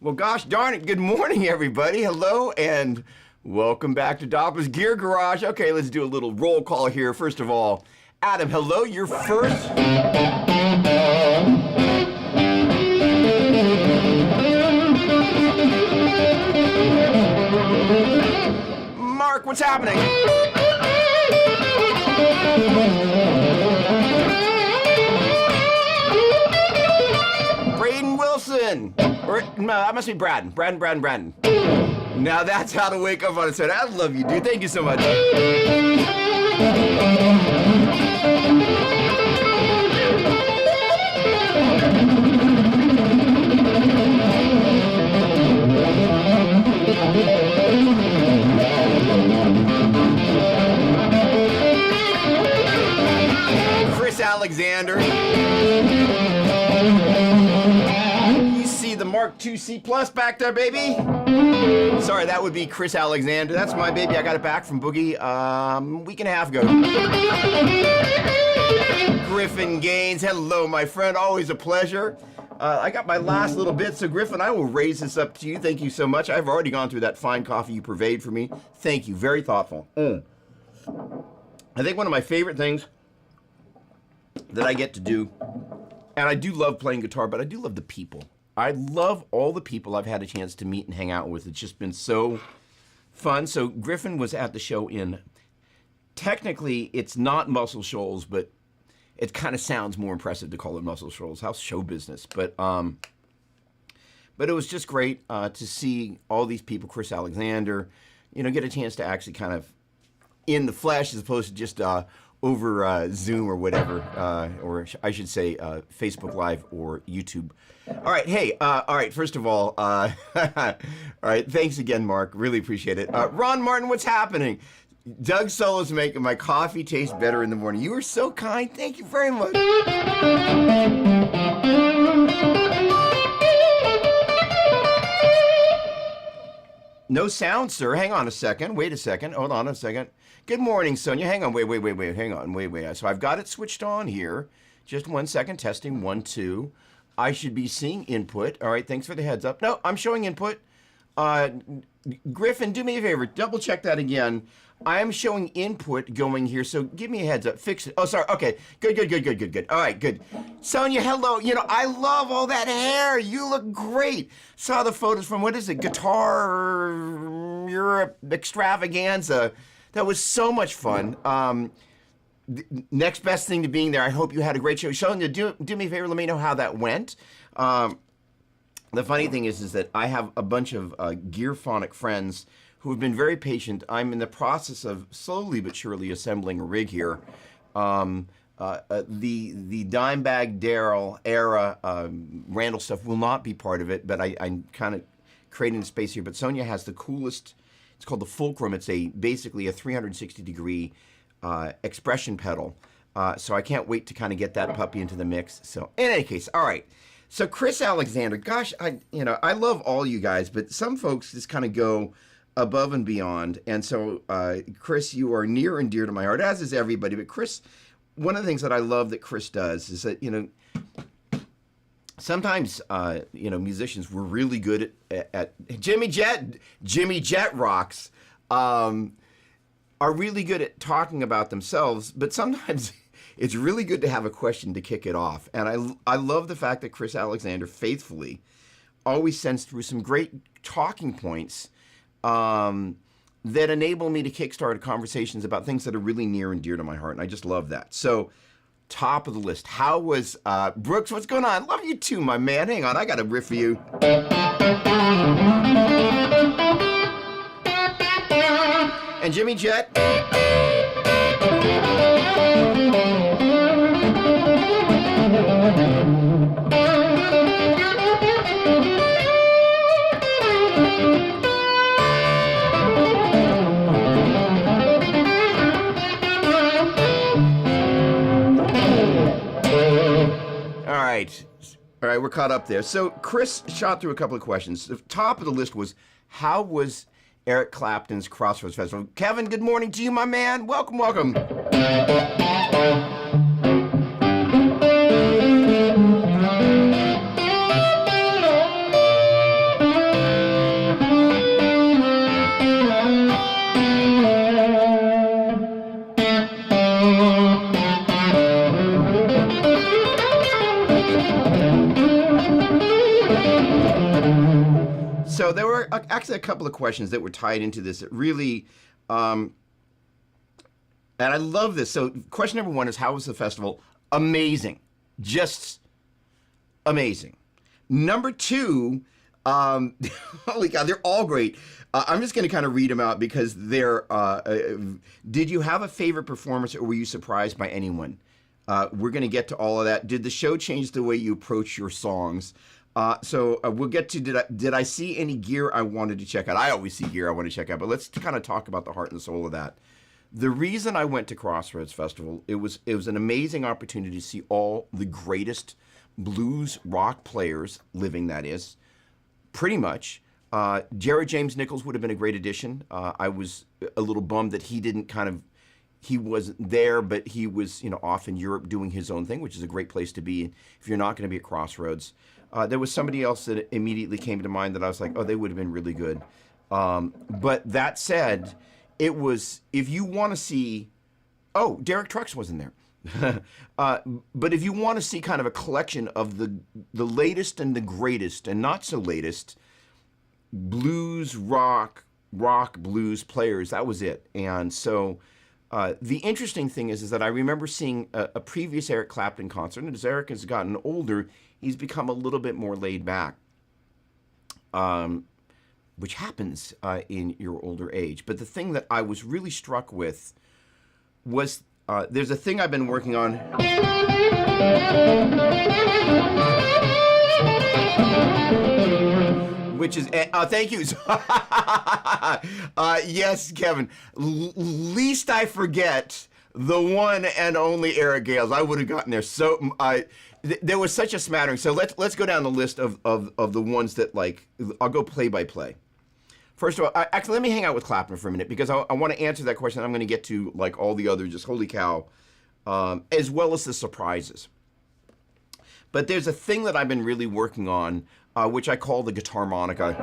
Well, gosh darn it. Good morning, everybody. Hello, and welcome back to Doppler'S Gear Garage. Okay, let's do a little roll call here. First of all, Adam, hello, you're first. Mark, what's happening? Braden Wilson. Or, no, that must be Braden. Braden. Now that's how to wake up on its head. I love you, dude. Thank you so much. Chris Alexander. You see the Mark II C Plus back there, baby? Sorry, that would be Chris Alexander. That's my baby. I got it back from Boogie a week and a half ago. Griffin Gaines. Hello, my friend. Always a pleasure. I got my last little bit, so Griffin, I will raise this up to you. Thank you so much. I've already gone through that fine coffee you purveyed for me. Thank you. Very thoughtful. I think one of my favorite things that I get to do And I do love playing guitar, but I do love the people. I love all the people I've had a chance to meet and hang out with. It's just been so fun. So Griffin was at the show in, technically it's not Muscle Shoals, but it kind of sounds more impressive to call it Muscle Shoals. How's show business? But it was just great to see all these people, Chris Alexander, get a chance to actually kind of in the flesh as opposed to just over Zoom or whatever, or I should say Facebook Live or YouTube. All right, hey, all right, first of all, all right, thanks again, Mark. Really appreciate it. Ron Martin, what's happening? Doug Solo's making my coffee taste better in the morning. You are so kind. Thank you very much. No sound, sir. Hang on a second. Wait a second. Hold on a second. Good morning, Sonia. Hang on. Wait. Hang on. Wait. So I've got it switched on here. Just 1 second. Testing. 1, 2. I should be seeing input. All right. Thanks for the heads up. No, I'm showing input. Griffin, do me a favor. Double check that again. I am showing input going here, so give me a heads up. Fix it. Oh, sorry. Okay. Good. All right, good. Sonia, hello. I love all that hair. You look great. Saw the photos from, what is it, Guitar Europe Extravaganza. That was so much fun. Next best thing to being there. I hope you had a great show. Sonia, do me a favor. Let me know how that went. The funny thing is that I have a bunch of Gearphonic friends who have been very patient. I'm in the process of slowly but surely assembling a rig here. The Dimebag Darrell era Randall stuff will not be part of it, but I'm kind of creating a space here. But Sonia has the coolest, it's called the Fulcrum. It's basically a 360-degree expression pedal. So I can't wait to kind of get that puppy into the mix. So in any case, all right. So Chris Alexander, gosh, I love all you guys, but some folks just kind of go above and beyond. And so, Chris, you are near and dear to my heart, as is everybody. But Chris, one of the things that I love that Chris does is that, sometimes, musicians were really good at Jimmy Jet rocks, are really good at talking about themselves, but sometimes it's really good to have a question to kick it off. And I love the fact that Chris Alexander faithfully always sends through some great talking points that enable me to kickstart conversations about things that are really near and dear to my heart. And I just love that. So, top of the list. How was, Brooks, what's going on? Love you too, my man. Hang on, I got a riff for you. And Jimmy Jet. All right, we're caught up there. So Chris shot through a couple of questions. The top of the list was, how was Eric Clapton's Crossroads Festival? Kevin, good morning to you, my man. Welcome. So there were actually a couple of questions that were tied into this that really, and I love this. So question number 1 is, how was the festival? Amazing. Just amazing. Number 2, holy God, they're all great. I'm just going to kind of read them out because they're, did you have a favorite performance or were you surprised by anyone? We're going to get to all of that. Did the show change the way you approach your songs? So we'll get to, did I see any gear I wanted to check out? I always see gear I want to check out, but let's kind of talk about the heart and soul of that. The reason I went to Crossroads Festival, it was an amazing opportunity to see all the greatest blues rock players living, that is, pretty much. Jared James Nichols would have been a great addition. I was a little bummed that he wasn't there, but he was, off in Europe doing his own thing, which is a great place to be if you're not going to be at Crossroads. There was somebody else that immediately came to mind that I was like, oh, they would have been really good. But that said, it was, if you want to see, Derek Trucks wasn't there. But if you want to see kind of a collection of the latest and the greatest and not so latest blues, rock blues players, that was it. And so the interesting thing is that I remember seeing a previous Eric Clapton concert, and as Eric has gotten older, he's become a little bit more laid back, which happens in your older age. But the thing that I was really struck with was there's a thing I've been working on. Which is, thank you. Yes, Kevin. Least I forget the one and only Eric Gales. I would have gotten there. So there was such a smattering. So let's go down the list of the ones that, like, I'll go play by play. First of all, actually, let me hang out with Clapton for a minute, because I want to answer that question. I'm going to get to, like, all the other, just holy cow, as well as the surprises. But there's a thing that I've been really working on, which I call the guitar harmonica.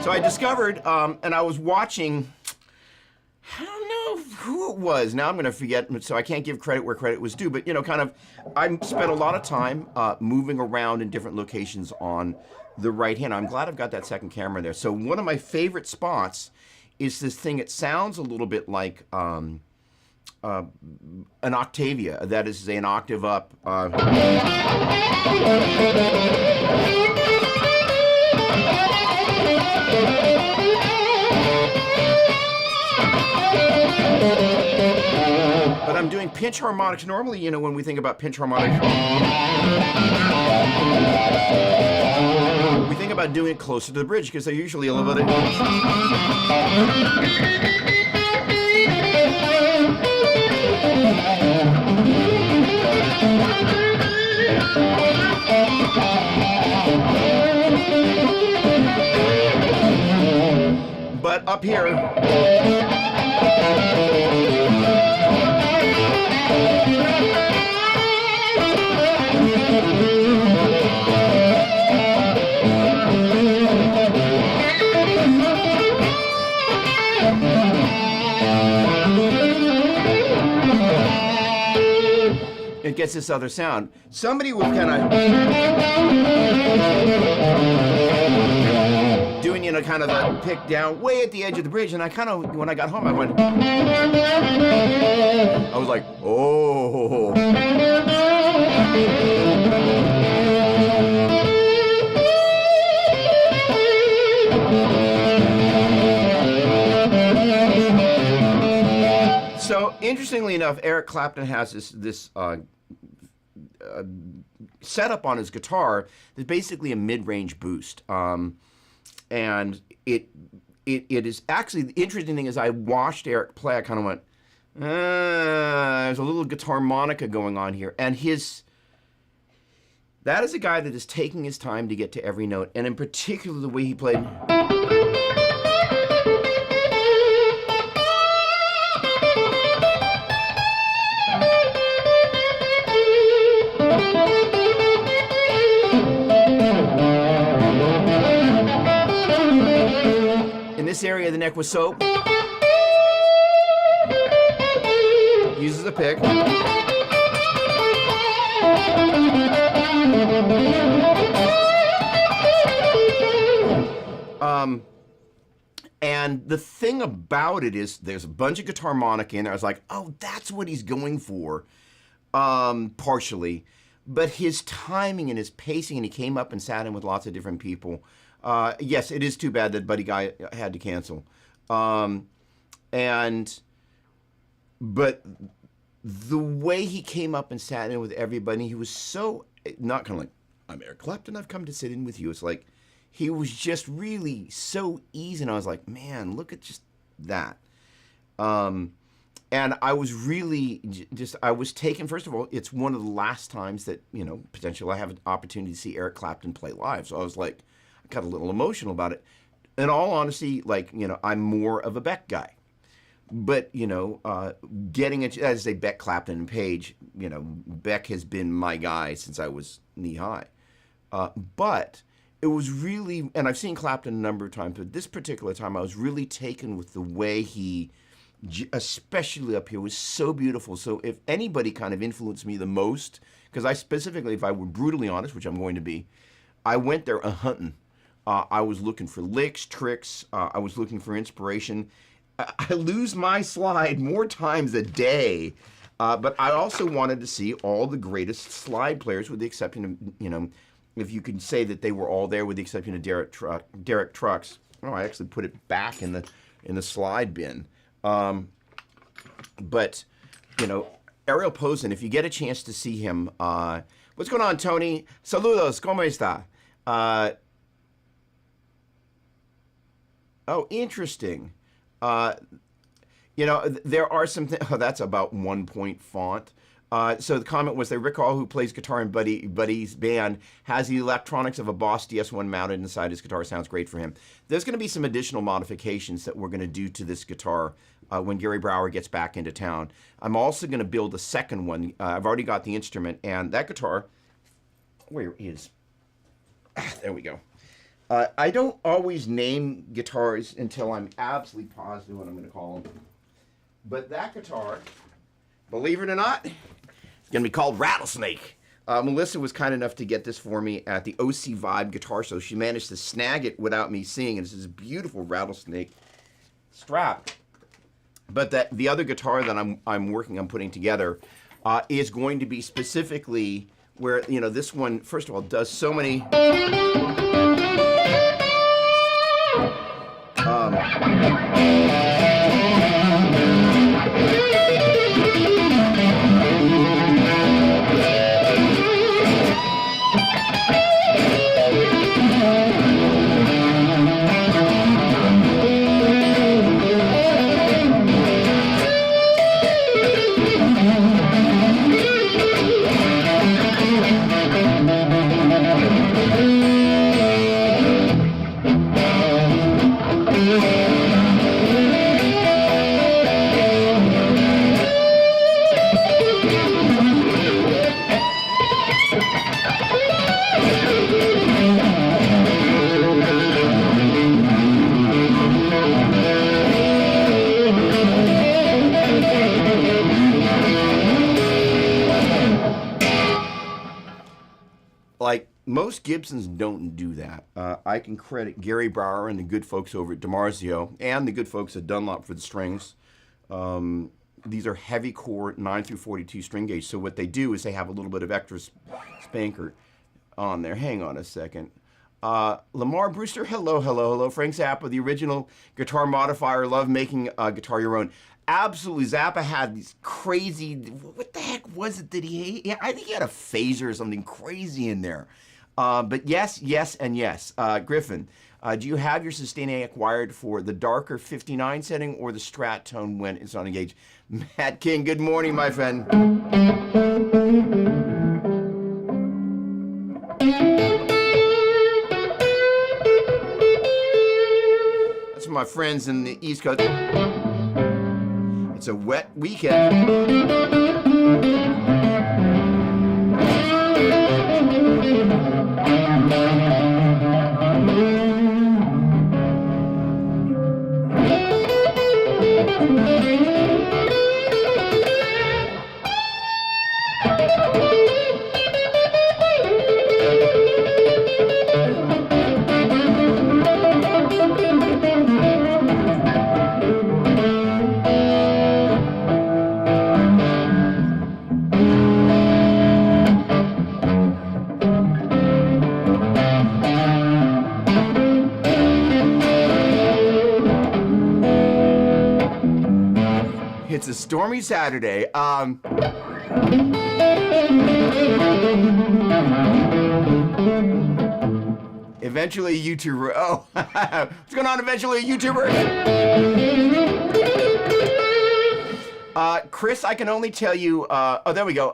So I discovered, and I was watching, I don't know who it was. Now I'm going to forget, so I can't give credit where credit was due. But, you know, kind of, I spent a lot of time moving around in different locations on the right hand. I'm glad I've got that second camera there. So one of my favorite spots is this thing. It sounds a little bit like an Octavia. That is, an octave up. But I'm doing pinch harmonics. Normally, you know, when we think about pinch harmonics, we think about doing it closer to the bridge, because they're usually a little bit. But up here, it gets this other sound. Somebody was kind of doing, you know, kind of a pick down way at the edge of the bridge, and I kind of, when I got home, I went, I was like, oh. So interestingly enough, Eric Clapton has this setup on his guitar that's basically a mid-range boost, and it is actually, the interesting thing is, I watched Eric play. I kind of went, there's a little guitar harmonica going on here, and that is a guy that is taking his time to get to every note, and in particular the way he played. In this area, the neck was so. Uses a pick. And the thing about it is, there's a bunch of guitar harmonica in there. I was like, oh, that's what he's going for, partially. But his timing and his pacing, and he came up and sat in with lots of different people. Yes, it is too bad that Buddy Guy had to cancel. But the way he came up and sat in with everybody, he was so, not kind of like, I'm Eric Clapton, I've come to sit in with you. It's like, he was just really so easy, and I was like, man, look at just that. And I was really I was taken, first of all, it's one of the last times that, you know, potentially I have an opportunity to see Eric Clapton play live. So I was like, I got a little emotional about it. In all honesty, like, you know, I'm more of a Beck guy. But, getting it, as they Beck, Clapton, and Page, Beck has been my guy since I was knee high. But it was really, and I've seen Clapton a number of times, but this particular time I was really taken with the way he, especially up here, was so beautiful. So if anybody kind of influenced me the most, because I specifically, if I were brutally honest, which I'm going to be, I went there hunting. I was looking for licks, tricks. I was looking for inspiration. I lose my slide more times a day, but I also wanted to see all the greatest slide players, with the exception of, if you could say that they were all there, with the exception of Derek Trucks. Oh, I actually put it back in the slide bin. But Ariel Posen, if you get a chance to see him, what's going on, Tony? Saludos, ¿cómo está? Oh, interesting. There are some things. Oh, that's about 1-point font. So the comment was that Rick Hall, who plays guitar in Buddy's band, has the electronics of a Boss DS1 mounted inside his guitar. Sounds great for him. There's going to be some additional modifications that we're going to do to this guitar when Gary Brower gets back into town. I'm also going to build a second one. I've already got the instrument, and that guitar, where is? There we go. I don't always name guitars until I'm absolutely positive what I'm going to call them. But that guitar, believe it or not, it's going to be called Rattlesnake. Melissa was kind enough to get this for me at the OC Vibe Guitar Show. She managed to snag it without me seeing it. This is a beautiful Rattlesnake strap. But the other guitar that I'm working on putting together is going to be specifically where, this one, first of all, does so many... Most Gibsons don't do that. I can credit Gary Brower and the good folks over at DiMarzio and the good folks at Dunlop for the strings. These are heavy core 9 through 42 string gauge. So what they do is they have a little bit of extra spanker on there. Hang on a second. Lamar Brewster, hello. Frank Zappa, the original guitar modifier. Love making guitar your own. Absolutely. Zappa had these crazy, what the heck was it that he hated? I think he had a phaser or something crazy in there. But yes, and yes. Griffin, do you have your Sustainaic wired for the darker 59 setting or the Strat tone when it's on engage? Matt King, good morning, my friend. That's for my friends in the East Coast. It's a wet weekend. It's a stormy Saturday. Eventually a YouTuber. Oh, what's going on? Eventually a YouTuber. Chris, I can only tell you. Oh, there we go.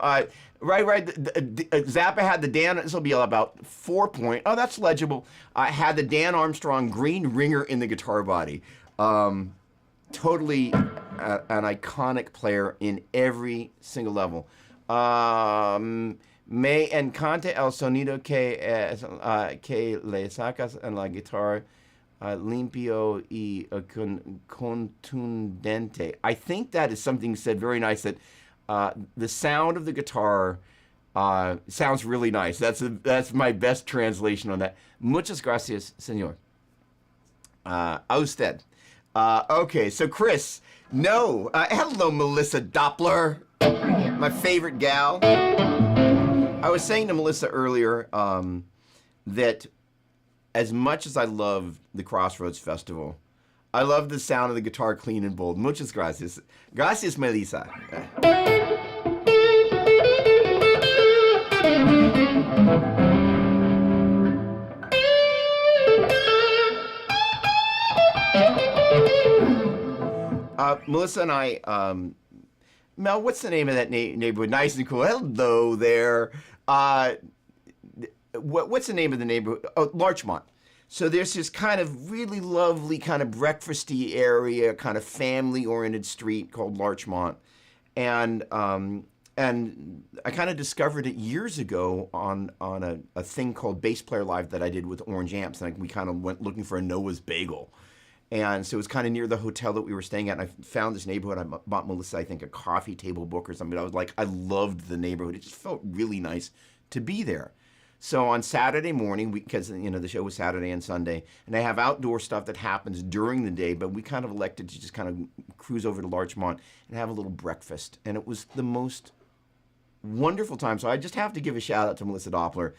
Right. Zappa had the Dan. This will be about 4 point. Oh, that's legible. Had the Dan Armstrong green ringer in the guitar body. totally an iconic player in every single level. Me encanta el sonido que le sacas en la guitarra limpio y contundente. I think that is something said very nice, that the sound of the guitar sounds really nice. That's my best translation on that. Muchas gracias, señor. A usted. Okay, so Chris, no. Hello, Melissa Doppler, my favorite gal. I was saying to Melissa earlier that as much as I love the Crossroads Festival, I love the sound of the guitar clean and bold. Muchas gracias. Gracias, Melissa. Melissa and I, Mel, what's the name of that neighborhood? Nice and cool. Hello there. What's the name of the neighborhood? Oh, Larchmont. So there's this kind of really lovely kind of breakfasty area, kind of family-oriented street called Larchmont. And I kind of discovered it years ago on a thing called Bass Player Live that I did with Orange Amps. And we kind of went looking for a Noah's Bagel. And so it was kind of near the hotel that we were staying at, and I found this neighborhood. I bought Melissa, I think, a coffee table book or something. I loved the neighborhood. It just felt really nice to be there. So on Saturday morning, because the show was Saturday and Sunday, and they have outdoor stuff that happens during the day, but we kind of elected to just kind of cruise over to Larchmont and have a little breakfast. And it was the most wonderful time. So I just have to give a shout out to Melissa Doppler.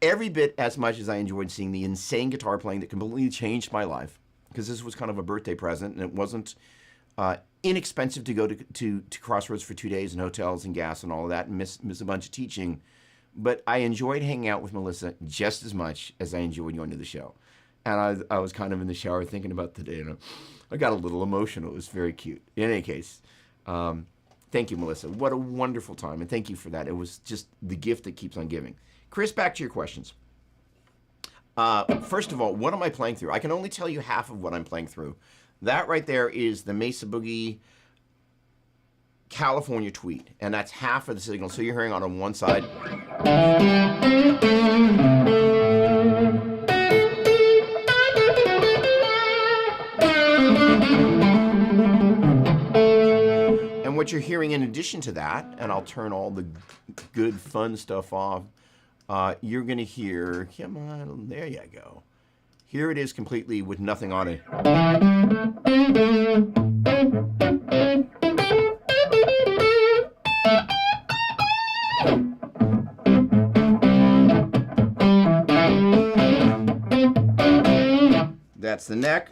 Every bit as much as I enjoyed seeing the insane guitar playing that completely changed my life, because this was kind of a birthday present, and it wasn't inexpensive to go to Crossroads for 2 days and hotels and gas and all of that, and miss a bunch of teaching. But I enjoyed hanging out with Melissa just as much as I enjoyed going to the show. And I was kind of in the shower thinking about the day, and I got a little emotional. It was very cute. In any case, thank you, Melissa. What a wonderful time, and thank you for that. It was just the gift that keeps on giving. Chris, back to your questions. First of all, what am I playing through? I can only tell you half of what I'm playing through. That right there is the Mesa Boogie California Tweed, and that's half of the signal. So you're hearing on one side. And what you're hearing in addition to that, and I'll turn all the good fun stuff off, you're going to hear, come on, there you go. Here it is completely with nothing on it. That's the neck.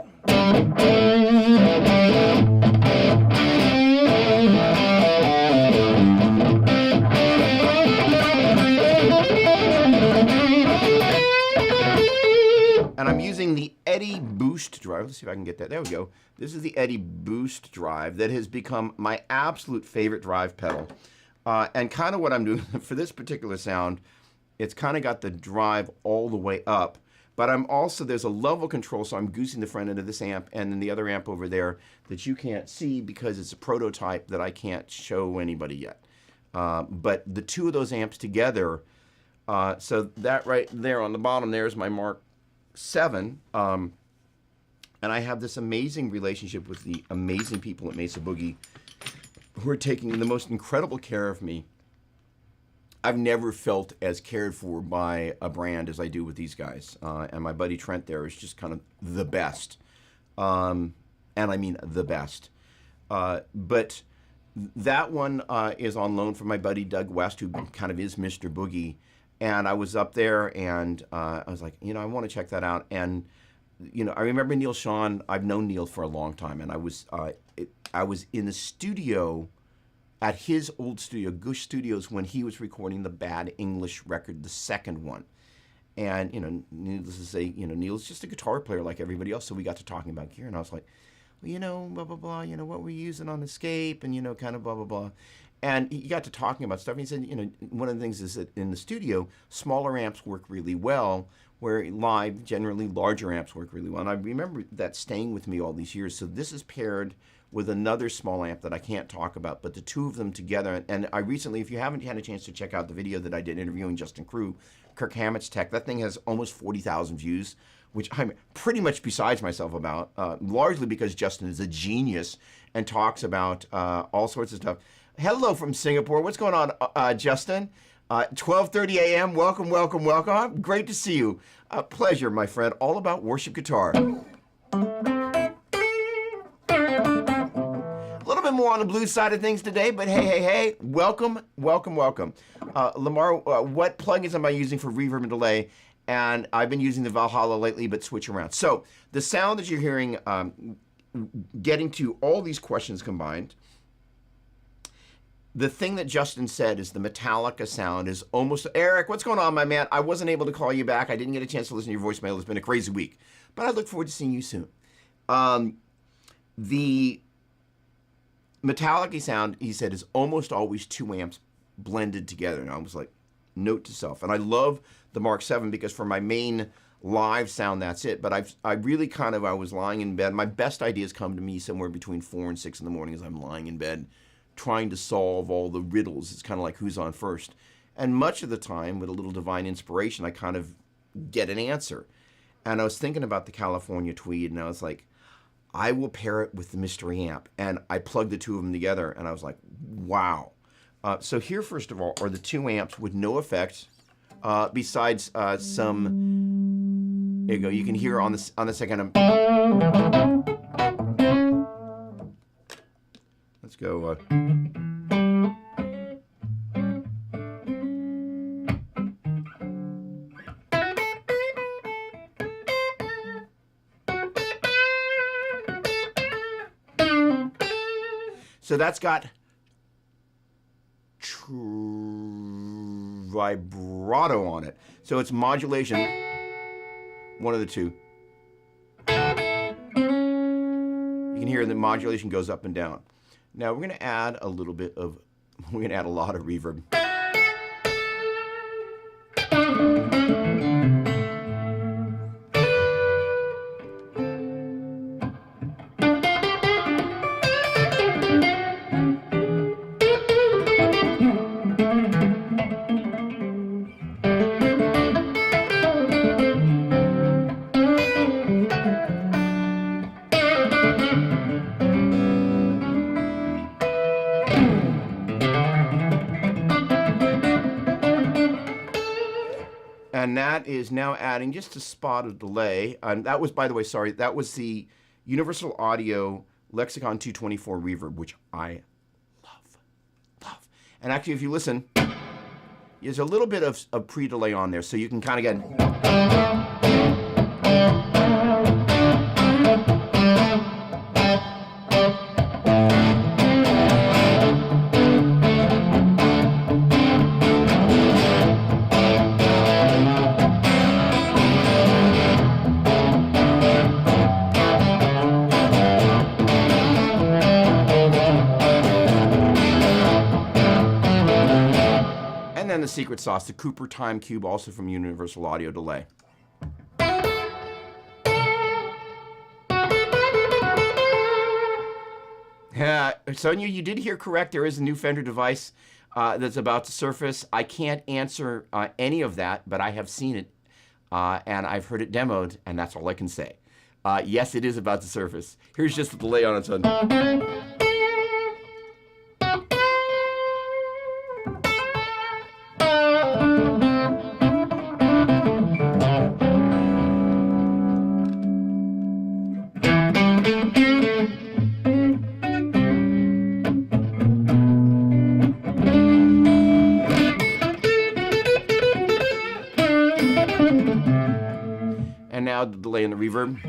And I'm using the Eddie Boost drive. Let's see if I can get that. There we go. This is the Eddie Boost drive that has become my absolute favorite drive pedal. And kind of what I'm doing for this particular sound, it's kind of got the drive all the way up. But I'm also, there's a level control, so I'm goosing the front end of this amp and then the other amp over there that you can't see because it's a prototype that I can't show anybody yet. But the two of those amps together, so that right there on the bottom there is my Mark 7, and I have this amazing relationship with the amazing people at Mesa Boogie who are taking the most incredible care of me. I've never felt as cared for by a brand as I do with these guys, and my buddy Trent there is just kind of the best, and I mean the best. But that one is on loan from my buddy Doug West, who kind of is Mr. Boogie. And I was up there, and I was like, I want to check that out. And, I remember Neil Sean. I've known Neil for a long time, and I was in the studio at his old studio, Gush Studios, when he was recording the Bad English record, the second one. And, needless to say, Neil's just a guitar player like everybody else, so we got to talking about gear, and I was like, well, blah, blah, blah, what we're using on Escape, and, kind of blah, blah, blah. And he got to talking about stuff, and he said, one of the things is that in the studio, smaller amps work really well, where live, generally larger amps work really well. And I remember that staying with me all these years. So this is paired with another small amp that I can't talk about, but the two of them together. And I recently, if you haven't had a chance to check out the video that I did interviewing Justin Crew, Kirk Hammett's tech, that thing has almost 40,000 views, which I'm pretty much besides myself about, largely because Justin is a genius and talks about all sorts of stuff. Hello from Singapore. What's going on, Justin? 12:30 a.m. Welcome, welcome, welcome. Great to see you. Pleasure, my friend. All about worship guitar. A little bit more on the blues side of things today, but hey. Welcome, welcome, welcome. Lamar, what plugins am I using for reverb and delay? And I've been using the Valhalla lately, but switch around. So the sound that you're hearing, getting to all these questions combined, the thing that Justin said is the Metallica sound is almost... Eric, what's going on, my man? I wasn't able to call you back. I didn't get a chance to listen to your voicemail. It's been a crazy week. But I look forward to seeing you soon. The Metallica sound, he said, is almost always two amps blended together. And I was like, note to self. And I love the Mark 7 because for my main live sound, that's it. But I was lying in bed. My best ideas come to me somewhere between 4 and 6 in the morning as I'm lying in bed, trying to solve all the riddles. It's kind of like who's on first. And much of the time, with a little divine inspiration, I kind of get an answer. And I was thinking about the California Tweed, and I was like, I will pair it with the Mystery Amp. And I plugged the two of them together, and I was like, wow. So here, first of all, are the two amps with no effects, besides some... There you go. You can hear on the second... Let's go. So that's got vibrato on it. So it's modulation, one of the two. You can hear the modulation goes up and down. Now we're going to add a lot of reverb. And that is now adding just a spot of delay. And that was, by the way, sorry, that was the Universal Audio Lexicon 224 reverb, which I love. And actually, if you listen, there's a little bit of pre-delay on there, so you can kind of get... The secret sauce, the Cooper Time Cube, also from Universal Audio Delay. Sonia, you did hear correct. There is a new Fender device that's about to surface. I can't answer any of that, but I have seen it and I've heard it demoed, and that's all I can say. Yes, it is about to surface. Here's just the delay on its own. And now the delay in the reverb.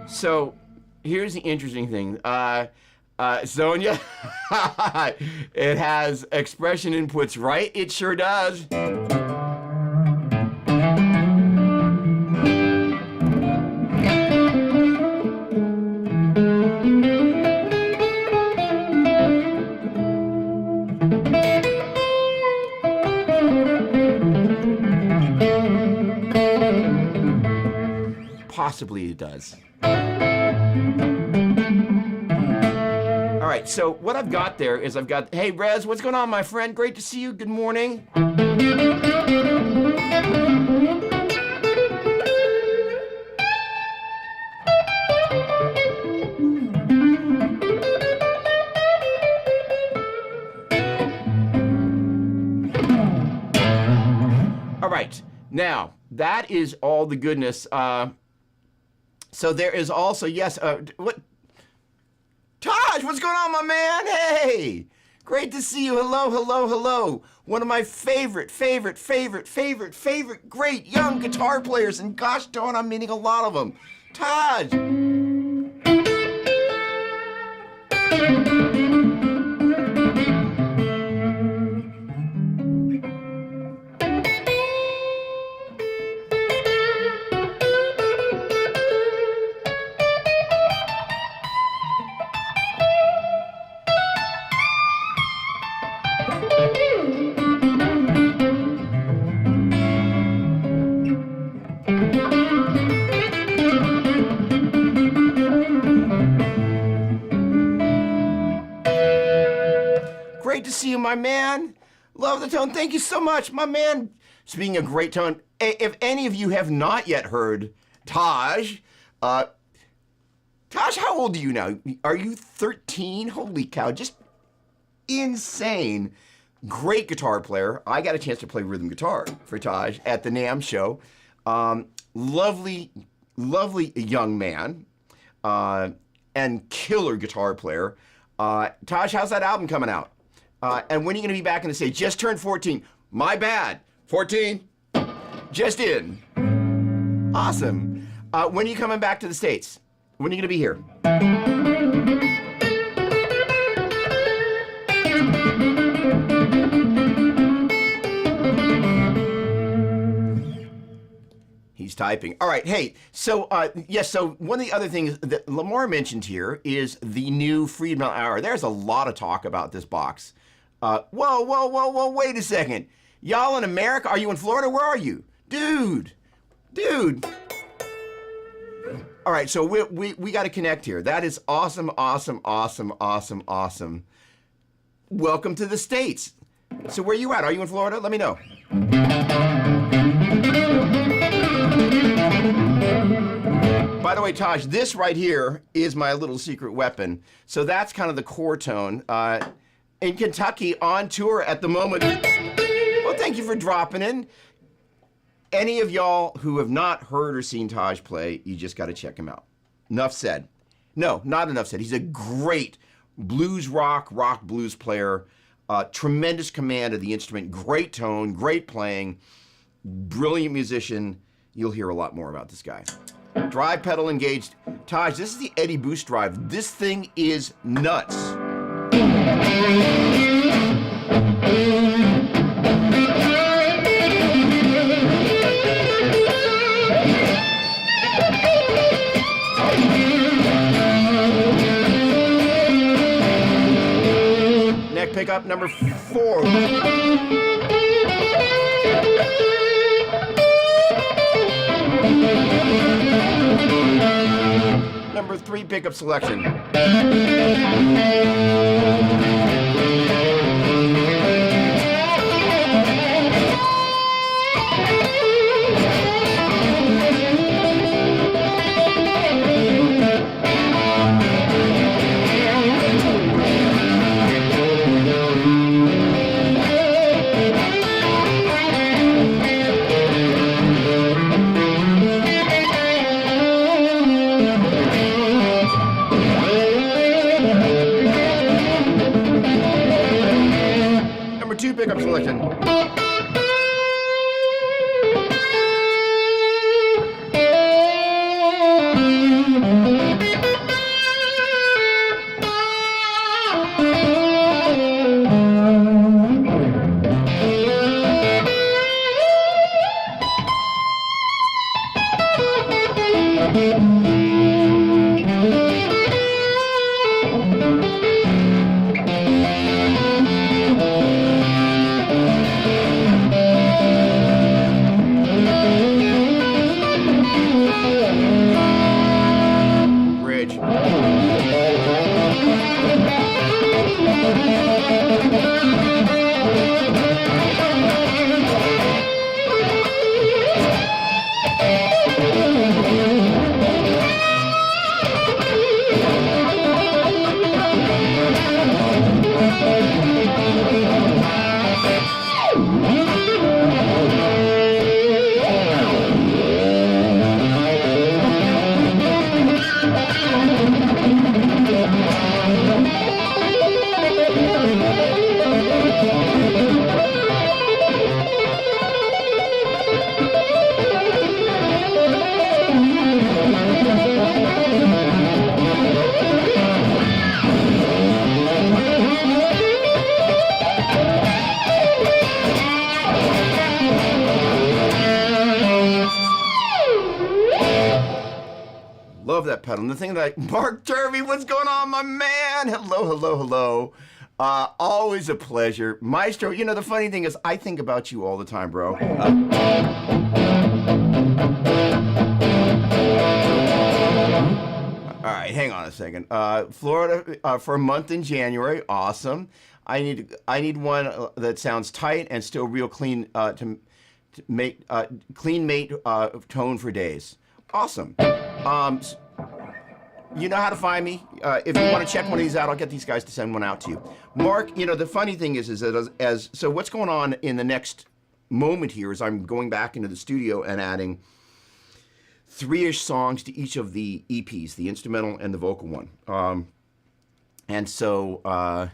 So here's the interesting thing. Sonia, it has expression inputs, right? It sure does. possibly it does. All right, so what I've got there is hey, Rez, what's going on, my friend? Great to see you. Good morning. All right, now, that is all the goodness. So there is also, yes, what? Taj, what's going on, my man? Hey, great to see you. Hello, hello, hello. One of my favorite great young guitar players, and gosh darn, I'm meeting a lot of them. Taj. Great to see you, my man. Love the tone. Thank you so much, my man. Speaking of great tone, if any of you have not yet heard Taj, Taj, how old are you now? Are you 13? Holy cow, just insane. Great guitar player. I got a chance to play rhythm guitar for Taj at the NAMM show. Lovely young man, and killer guitar player. Taj, how's that album coming out? And when are you going to be back in the States? Just turned 14. My bad. 14? Just in. Awesome. When are you coming back to the States? When are you going to be here? He's typing. All right, hey, so, yes, so one of the other things that Lamar mentioned here is the new Freedom Hour. There's a lot of talk about this box. Whoa, wait a second. Y'all in America? Are you in Florida? Where are you? Dude. All right, so we got to connect here. That is awesome. Welcome to the States. So where are you at? Are you in Florida? Let me know. By the way, Taj, this right here is my little secret weapon. So that's kind of the core tone. In Kentucky, on tour at the moment. Well, thank you for dropping in. Any of y'all who have not heard or seen Taj play, you just got to check him out. Enough said. No, not enough said. He's a great blues rock blues player. Tremendous command of the instrument. Great tone, great playing. Brilliant musician. You'll hear a lot more about this guy. Drive pedal engaged. Taj, this is the Eddie Boost drive. This thing is nuts. Neck pickup number 4. Number 3 pickup selection. Number 2 pickup selection. pedal. And the thing that Mark Turvey, what's going on, my man? Hello, hello, hello. Always a pleasure. Maestro, you know, the funny thing is I think about you all the time, bro. All right, hang on a second. Florida for a month in January, awesome. I need one that sounds tight and still real clean to make clean mate tone for days. Awesome. You know how to find me. If you want to check one of these out, I'll get these guys to send one out to you. Mark, you know, the funny thing is that so what's going on in the next moment here is I'm going back into the studio and adding 3-ish songs to each of the EPs, the instrumental and the vocal one. And so...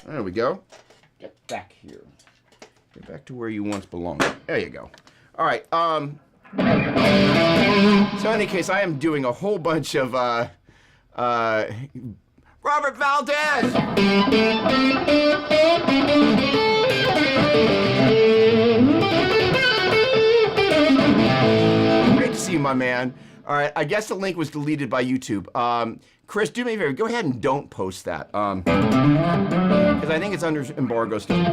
There we go. Get back here. Get back to where you once belonged. There you go. All right. So in any case, I am doing a whole bunch of Robert Valdez. Great to see you, my man. All right. I guess the link was deleted by YouTube. Chris, do me a favor. Go ahead and don't post that. Because I think it's under embargo still.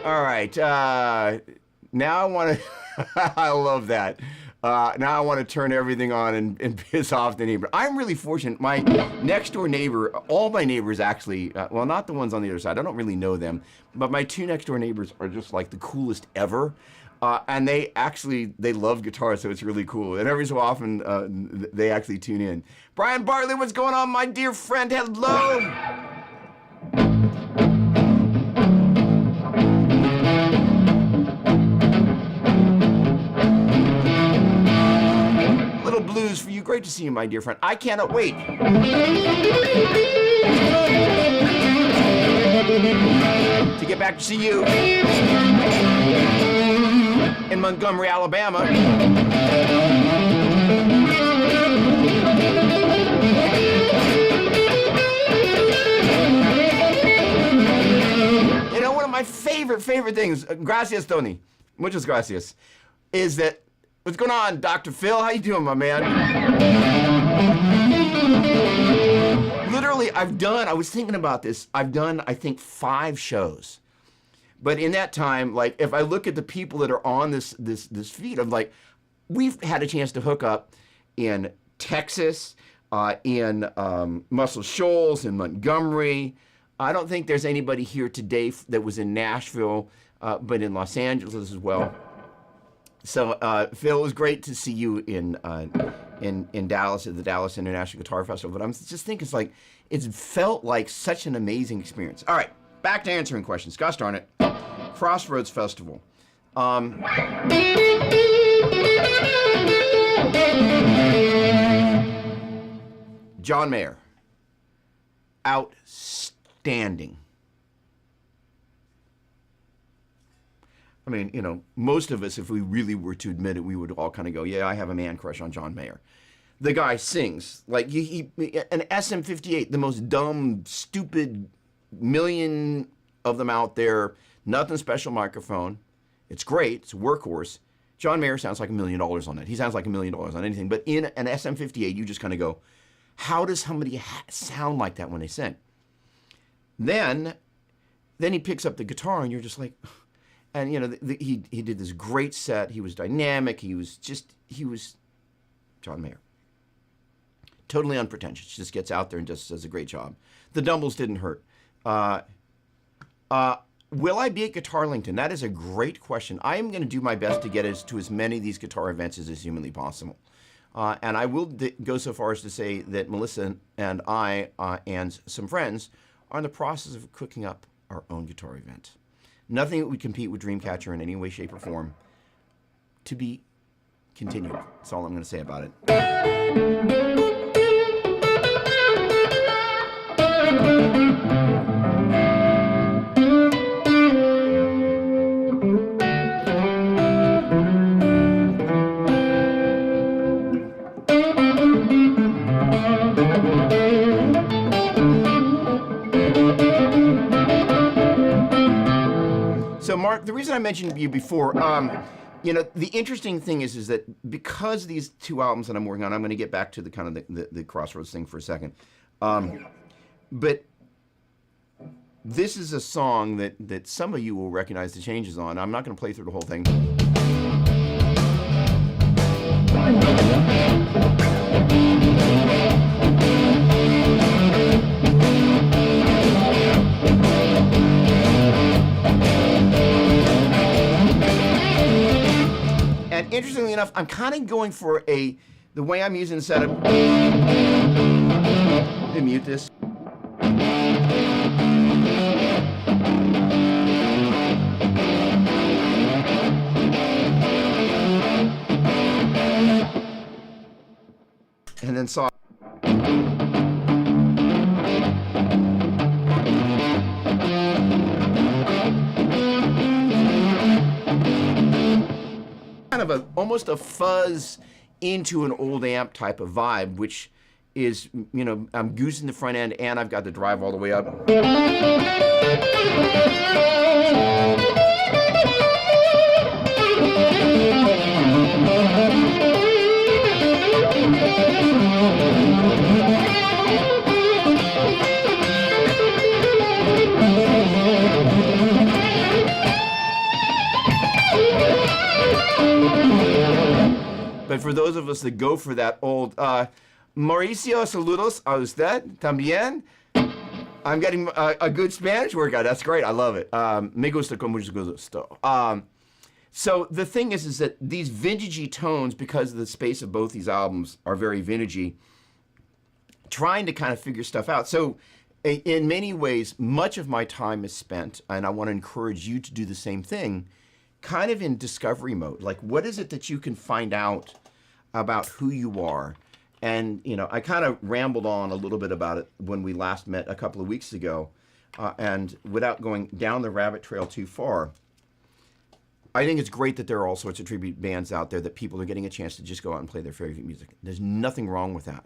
All right. Now I want to... I love that. Now I want to turn everything on and piss off the neighbor. I'm really fortunate. My next door neighbor, all my neighbors actually, well, not the ones on the other side. I don't really know them. But my 2 next door neighbors are just like the coolest ever. And they love guitar, so it's really cool. And every so often, they actually tune in. Brian Bartley, what's going on, my dear friend? Hello. Little blues for you. Great to see you, my dear friend. I cannot wait to get back to see you in Montgomery, Alabama. You know, one of my favorite things, gracias, Tony, muchas gracias, is that What's going on, Dr. Phil? How you doing, my man? Literally, I was thinking about this. I've done, I think, 5 shows. But in that time, like, if I look at the people that are on this feed, I'm like, we've had a chance to hook up in Texas, in Muscle Shoals, in Montgomery. I don't think there's anybody here today that was in Nashville, but in Los Angeles as well. So, Phil, it was great to see you in Dallas at the Dallas International Guitar Festival. But I'm just thinking, it's felt like such an amazing experience. All right, back to answering questions. Gosh darn it. Crossroads Festival. John Mayer. Outstanding. I mean, you know, most of us, if we really were to admit it, we would all kind of go, yeah, I have a man crush on John Mayer. The guy sings. Like, an SM58, the most dumb, stupid, million of them out there, nothing special microphone. It's great. It's a workhorse. John Mayer sounds like $1 million on it. He sounds like $1 million on anything. But in an SM58, you just kind of go, how does somebody sound like that when they sing? Then he picks up the guitar, and you're just like... And, you know, he did this great set. He was dynamic. He was John Mayer. Totally unpretentious. Just gets out there and just does a great job. The dumbbells didn't hurt. Will I be at Guitarlington? That is a great question. I am going to do my best to get to as many of these guitar events as is humanly possible. And I will go so far as to say that Melissa and I and some friends are in the process of cooking up our own guitar event. Nothing that would compete with Dreamcatcher in any way, shape, or form. To be continued. That's all I'm going to say about it. So, Mark, the reason I mentioned to you before, you know, the interesting thing is that because these 2 albums that I'm working on, I'm going to get back to the kind of the Crossroads thing for a second. But this is a song that some of you will recognize the changes on. I'm not going to play through the whole thing. And interestingly enough, I'm kind of going for the way I'm using the setup. Let me mute this. And then saw. Kind of almost a fuzz into an old amp type of vibe, which is, you know, I'm goosing the front end and I've got the drive all the way up. But for those of us that go for that old, Mauricio, saludos a usted también. I'm getting a good Spanish workout. That's great. I love it. Me gusta con mucho gusto. So the thing is that these vintagey tones, because of the space of both these albums, are very vintagey, trying to kind of figure stuff out. So in many ways, much of my time is spent, and I want to encourage you to do the same thing, kind of in discovery mode. Like, what is it that you can find out about who you are? And, you know, I kind of rambled on a little bit about it when we last met a couple of weeks ago. And without going down the rabbit trail too far, I think it's great that there are all sorts of tribute bands out there that people are getting a chance to just go out and play their favorite music. There's nothing wrong with that.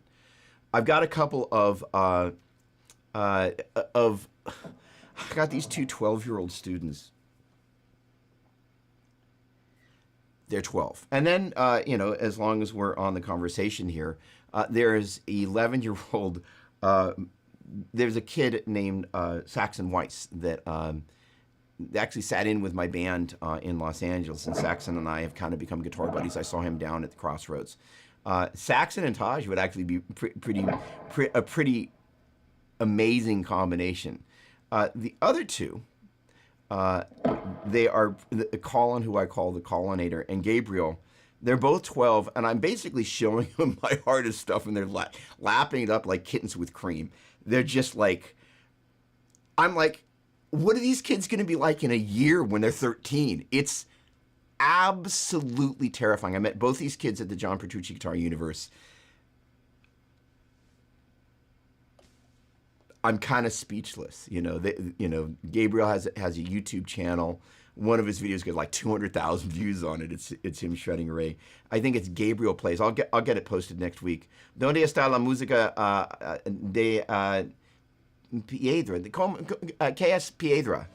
I've got a couple of I got these two 12-year-old students. They're 12. And then, as long as we're on the conversation here, there's 11-year-old, there's a kid named Saxon Weiss that actually sat in with my band in Los Angeles, and Saxon and I have kind of become guitar buddies. I saw him down at the Crossroads. Saxon and Taj would actually be a pretty amazing combination. The other two, they are Colin, who I call the Collinator, and Gabriel. They're both 12, and I'm basically showing them my hardest stuff, and they're lapping it up like kittens with cream. They're just like, I'm like, what are these kids going to be like in a year when they're 13? It's absolutely terrifying. I met both these kids at the John Petrucci Guitar Universe. I'm kind of speechless. Gabriel has a YouTube channel. One of his videos got like 200,000 views on it. It's him shredding Ray. I think it's Gabriel Plays. I'll get it posted next week. ¿Dónde está la música de Piedra? ¿Qué es Piedra?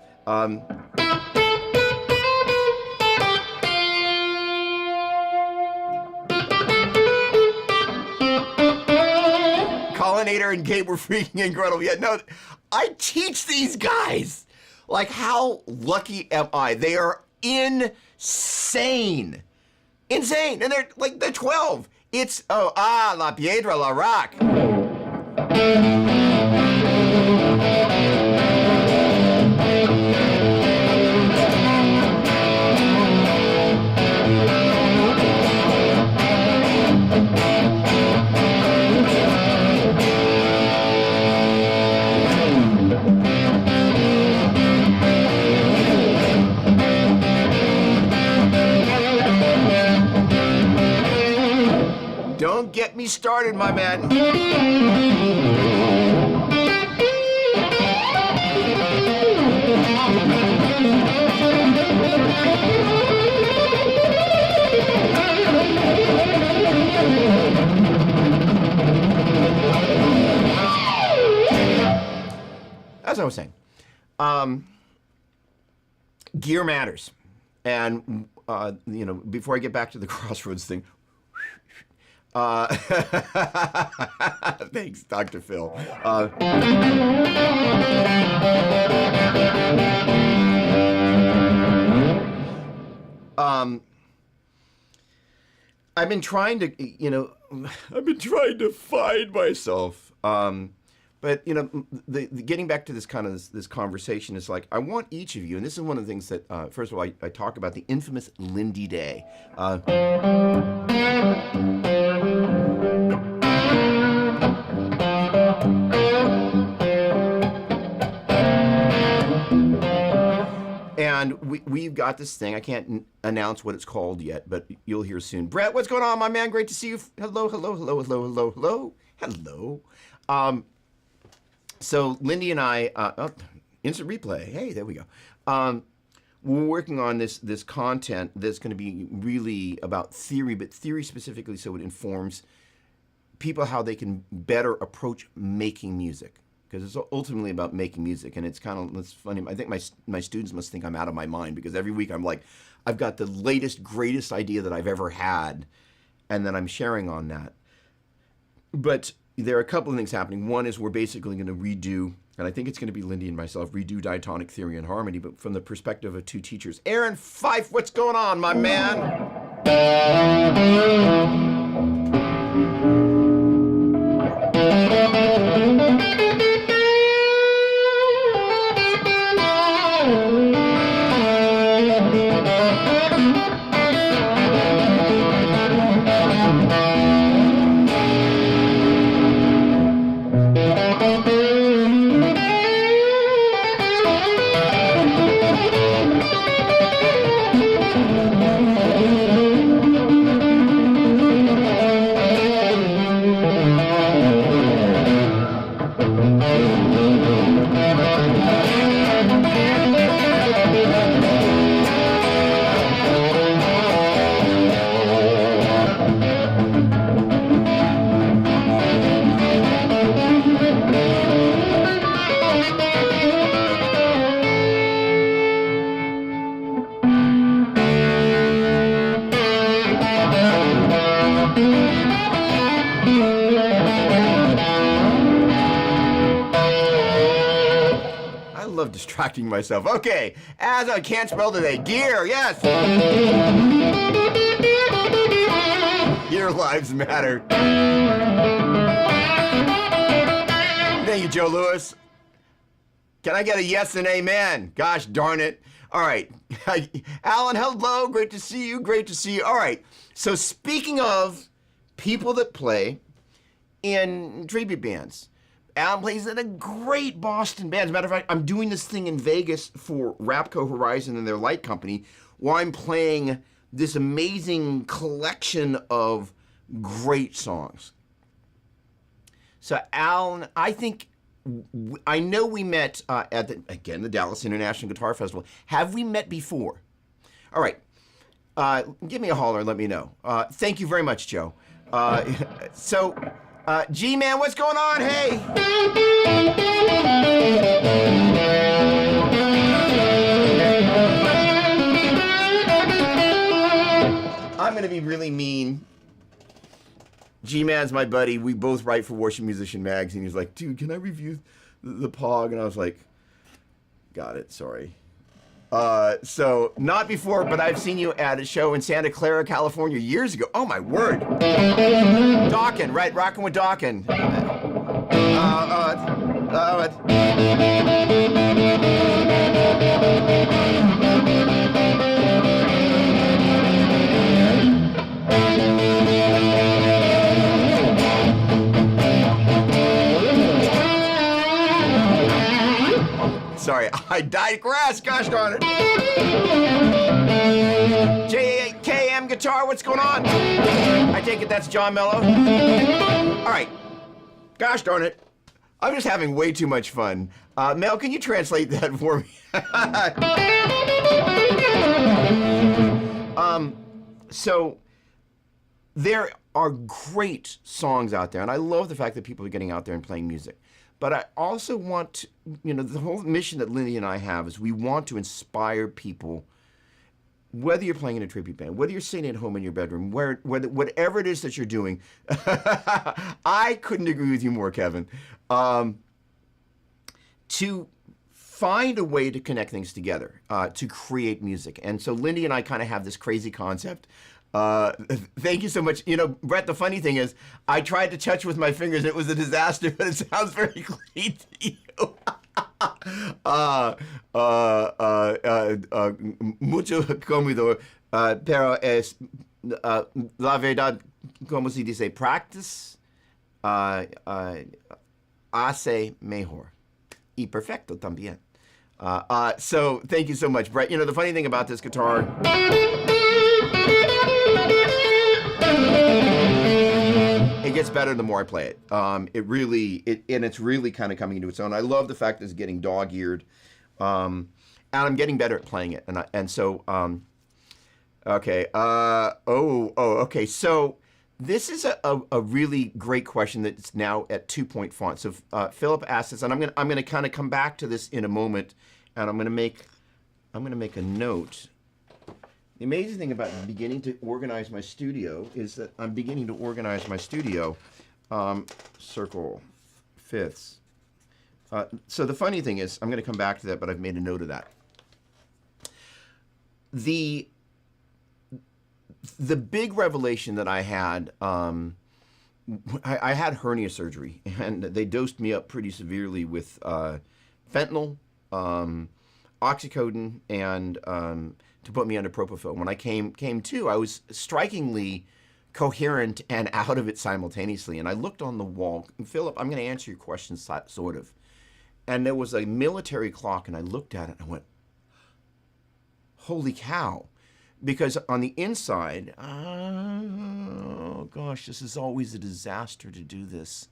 Collinator and Gabe were freaking incredible. Yeah, no, I teach these guys. Like, how lucky am I? They are insane. Insane. And they're 12. It's, la piedra, la rock. Don't get me started, my man. As I was saying, gear matters. And, before I get back to the Crossroads thing, thanks, Dr. Phil. I've been trying to, find myself. But the getting back to this kind of this conversation is like, I want each of you, and this is one of the things that, first of all, I talk about the infamous Lindy Day. And we've got this thing. I can't announce what it's called yet, but you'll hear soon. Brett, what's going on, my man? Great to see you. Hello. So Lindy and I, instant replay. Hey, there we go. We're working on this content that's going to be really about theory, but theory specifically so it informs people how they can better approach making music. Because it's ultimately about making music, and it's funny. I think my students must think I'm out of my mind, because every week I'm like, I've got the latest, greatest idea that I've ever had, and then I'm sharing on that. But there are a couple of things happening. One is we're basically going to redo, and I think it's going to be Lindy and myself, redo diatonic theory and harmony, but from the perspective of two teachers. Aaron Fife, what's going on, my man? love distracting myself. Okay, as I can't spell today, gear, yes. Your lives matter. Thank you, Joe Lewis. Can I get a yes and amen? Gosh darn it. All right. Alan, hello. Great to see you. Great to see you. All right. So speaking of people that play in tribute bands, Alan plays in a great Boston band. As a matter of fact, I'm doing this thing in Vegas for Rapco Horizon and their light company, where I'm playing this amazing collection of great songs. So Alan, I know we met at the Dallas International Guitar Festival. Have we met before? All right. Give me a holler and let me know. Thank you very much, Joe. G-Man, what's going on? Hey! I'm going to be really mean. G-Man's my buddy. We both write for Worship Musician Magazine. He's like, dude, can I review the Pog? And I was like, got it, sorry. So, not before, but I've seen you at a show in Santa Clara, California years ago. Oh, my word. Dawkin, right? Rockin' with Dawkin. Sorry, I digress, gosh darn it. JKM Guitar, what's going on? I take it that's John Mello. All right, gosh darn it. I'm just having way too much fun. Mel, can you translate that for me? So there are great songs out there, and I love the fact that people are getting out there and playing music. But I also want, the whole mission that Lindy and I have is we want to inspire people, whether you're playing in a tribute band, whether you're sitting at home in your bedroom, whatever it is that you're doing. I couldn't agree with you more, Kevin. To find a way to connect things together, to create music. And so Lindy and I kind of have this crazy concept. Thank you so much. Brett, the funny thing is, I tried to touch with my fingers and it was a disaster, but it sounds very clean to you. Mucho cómodo, pero es la verdad, como se dice, practice hace mejor. Y perfecto también. So thank you so much, Brett. The funny thing about this guitar, it gets better the more I play it. It's really kind of coming into its own. I love the fact that it's getting dog-eared, and I'm getting better at playing it. Okay. Okay. So this is a really great question that's now at 2-point font. So Philip asked this, and I'm gonna kind of come back to this in a moment, and I'm gonna make a note. The amazing thing about beginning to organize my studio is that I'm beginning to organize my studio circle fifths. So the funny thing is, I'm going to come back to that, but I've made a note of that. The big revelation that I had, I had hernia surgery, and they dosed me up pretty severely with fentanyl, oxycodone, and to put me under propofol. When I came to, I was strikingly coherent and out of it simultaneously. And I looked on the wall. And Philip, I'm going to answer your question sort of. And there was a military clock, and I looked at it and I went, holy cow. Because on the inside, oh gosh, this is always a disaster to do this.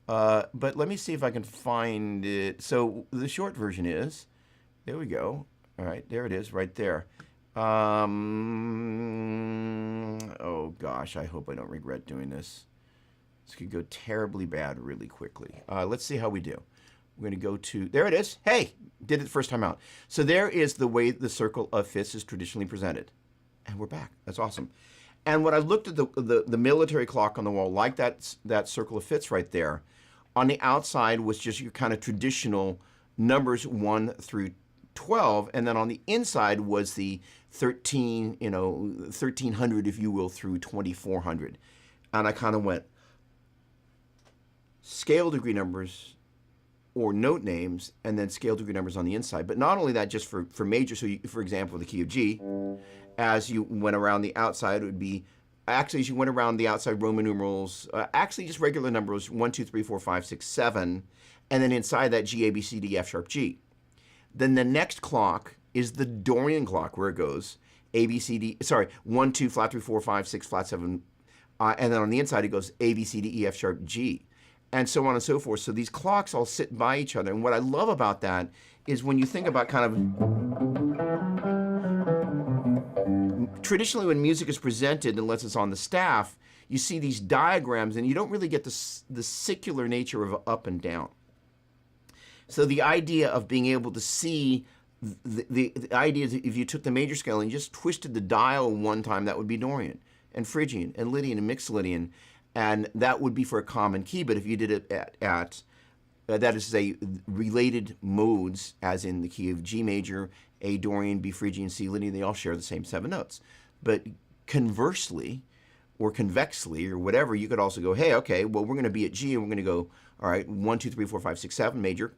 But let me see if I can find it. So the short version is, there we go. All right, there it is, right there. Oh gosh, I hope I don't regret doing this. This could go terribly bad really quickly. Let's see how we do. We're going to go to, there it is. Hey, did it the first time out. So there is the way the circle of fifths is traditionally presented. And we're back. That's awesome. And when I looked at the military clock on the wall, like that circle of fifths right there, On the outside was just your kind of traditional numbers 1 through 12, and then on the inside was the 1300, if you will, through 2400. And I kind of went scale degree numbers or note names, and then scale degree numbers on the inside. But not only that, just for major, so for example, the key of G, as you went around the outside, it would be, actually, as you went around the outside Roman numerals, actually just regular numbers, 1, 2, 3, 4, 5, 6, 7, and then inside that G, A, B, C, D, F sharp, G. Then the next clock is the Dorian clock, where it goes A, B, C, D, sorry, 1, 2, flat 3, 4, 5, 6, flat 7, and then on the inside it goes A, B, C, D, E, F sharp, G, and so on and so forth. So these clocks all sit by each other, and what I love about that is when you think about kind of, traditionally when music is presented, unless it's on the staff, you see these diagrams and you don't really get the secular nature of up and down. So the idea of being able to see, the idea is that if you took the major scale and you just twisted the dial one time, that would be Dorian and Phrygian and Lydian and Mixolydian, and that would be for a common key. But if you did it at that is to say, related modes, as in the key of G major, A Dorian, B Phrygian, C Lydian, they all share the same 7 notes. But conversely, or convexly, or whatever, you could also go, hey, okay, well, we're going to be at G, and we're going to go, all right, 1, 2, 3, 4, 5, 6, 7 major,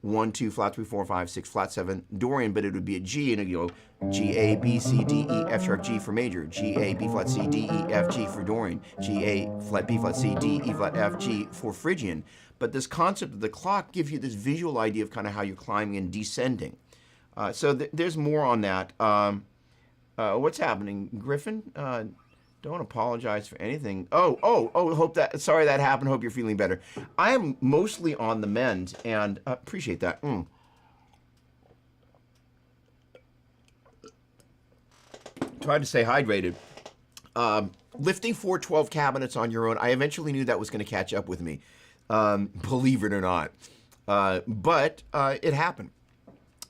1, 2, flat 3, 4, 5, 6, flat 7 Dorian, but it would be a G, and it'd go G, A, B, C, D, E, F sharp, G for major, G, A, B flat, C, D, E, F, G for Dorian, G, A, flat, B flat, C, D, E flat, F, G for Phrygian. But this concept of the clock gives you this visual idea of kind of how you're climbing and descending. So there's more on that. What's happening, Griffin? Don't apologize for anything. Hope that, sorry that happened. Hope you're feeling better. I am mostly on the mend, and appreciate that. Try to stay hydrated. Lifting 412 cabinets on your own, I eventually knew that was going to catch up with me, believe it or not. But it happened.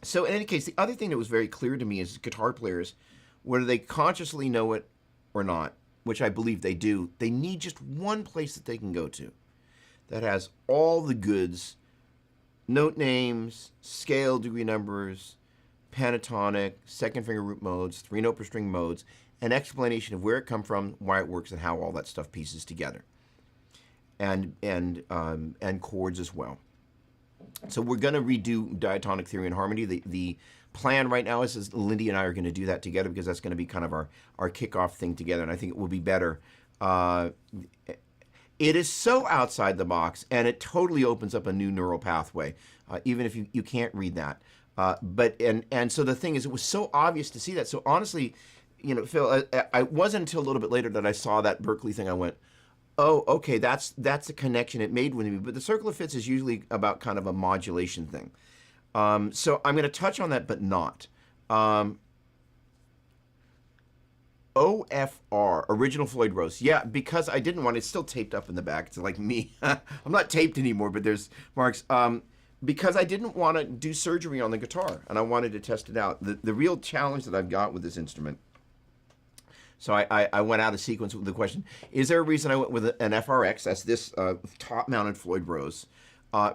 So in any case, the other thing that was very clear to me is guitar players, whether they consciously know it or not, which I believe they do, they need just one place that they can go to that has all the goods, note names, scale degree numbers, pentatonic, second finger root modes, 3-note per string modes, an explanation of where it come from, why it works, and how all that stuff pieces together, and chords as well. So we're going to redo diatonic theory and harmony. The plan right now is Lindy and I are going to do that together, because that's going to be kind of our kickoff thing together, and I think it will be better. It is so outside the box, and it totally opens up a new neural pathway, even if you can't read that. And so the thing is, it was so obvious to see that. So honestly, you know, Phil, I wasn't until a little bit later that I saw that Berkeley thing. I went, oh, okay, that's the connection it made with me. But the circle of fifths is usually about kind of a modulation thing. So I'm going to touch on that, but not. OFR, Original Floyd Rose. Yeah, because I didn't want it. It's still taped up in the back. It's like me. I'm not taped anymore, but there's marks. Because I didn't want to do surgery on the guitar, and I wanted to test it out. The real challenge that I've got with this instrument, so I went out of sequence with the question, is there a reason I went with an FRX, that's this top-mounted Floyd Rose,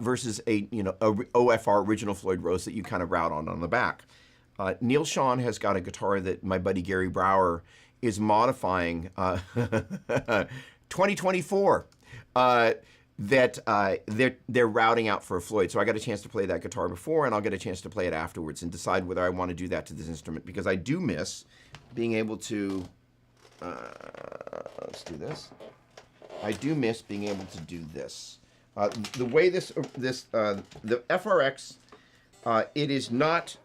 versus a OFR Original Floyd Rose that you kind of route on the back? Neil Sean has got a guitar that my buddy Gary Brower is modifying 2024 that they're routing out for a Floyd. So I got a chance to play that guitar before, and I'll get a chance to play it afterwards and decide whether I want to do that to this instrument, because I do miss being able to, let's do this. I do miss being able to do this. The way the FRX, it is not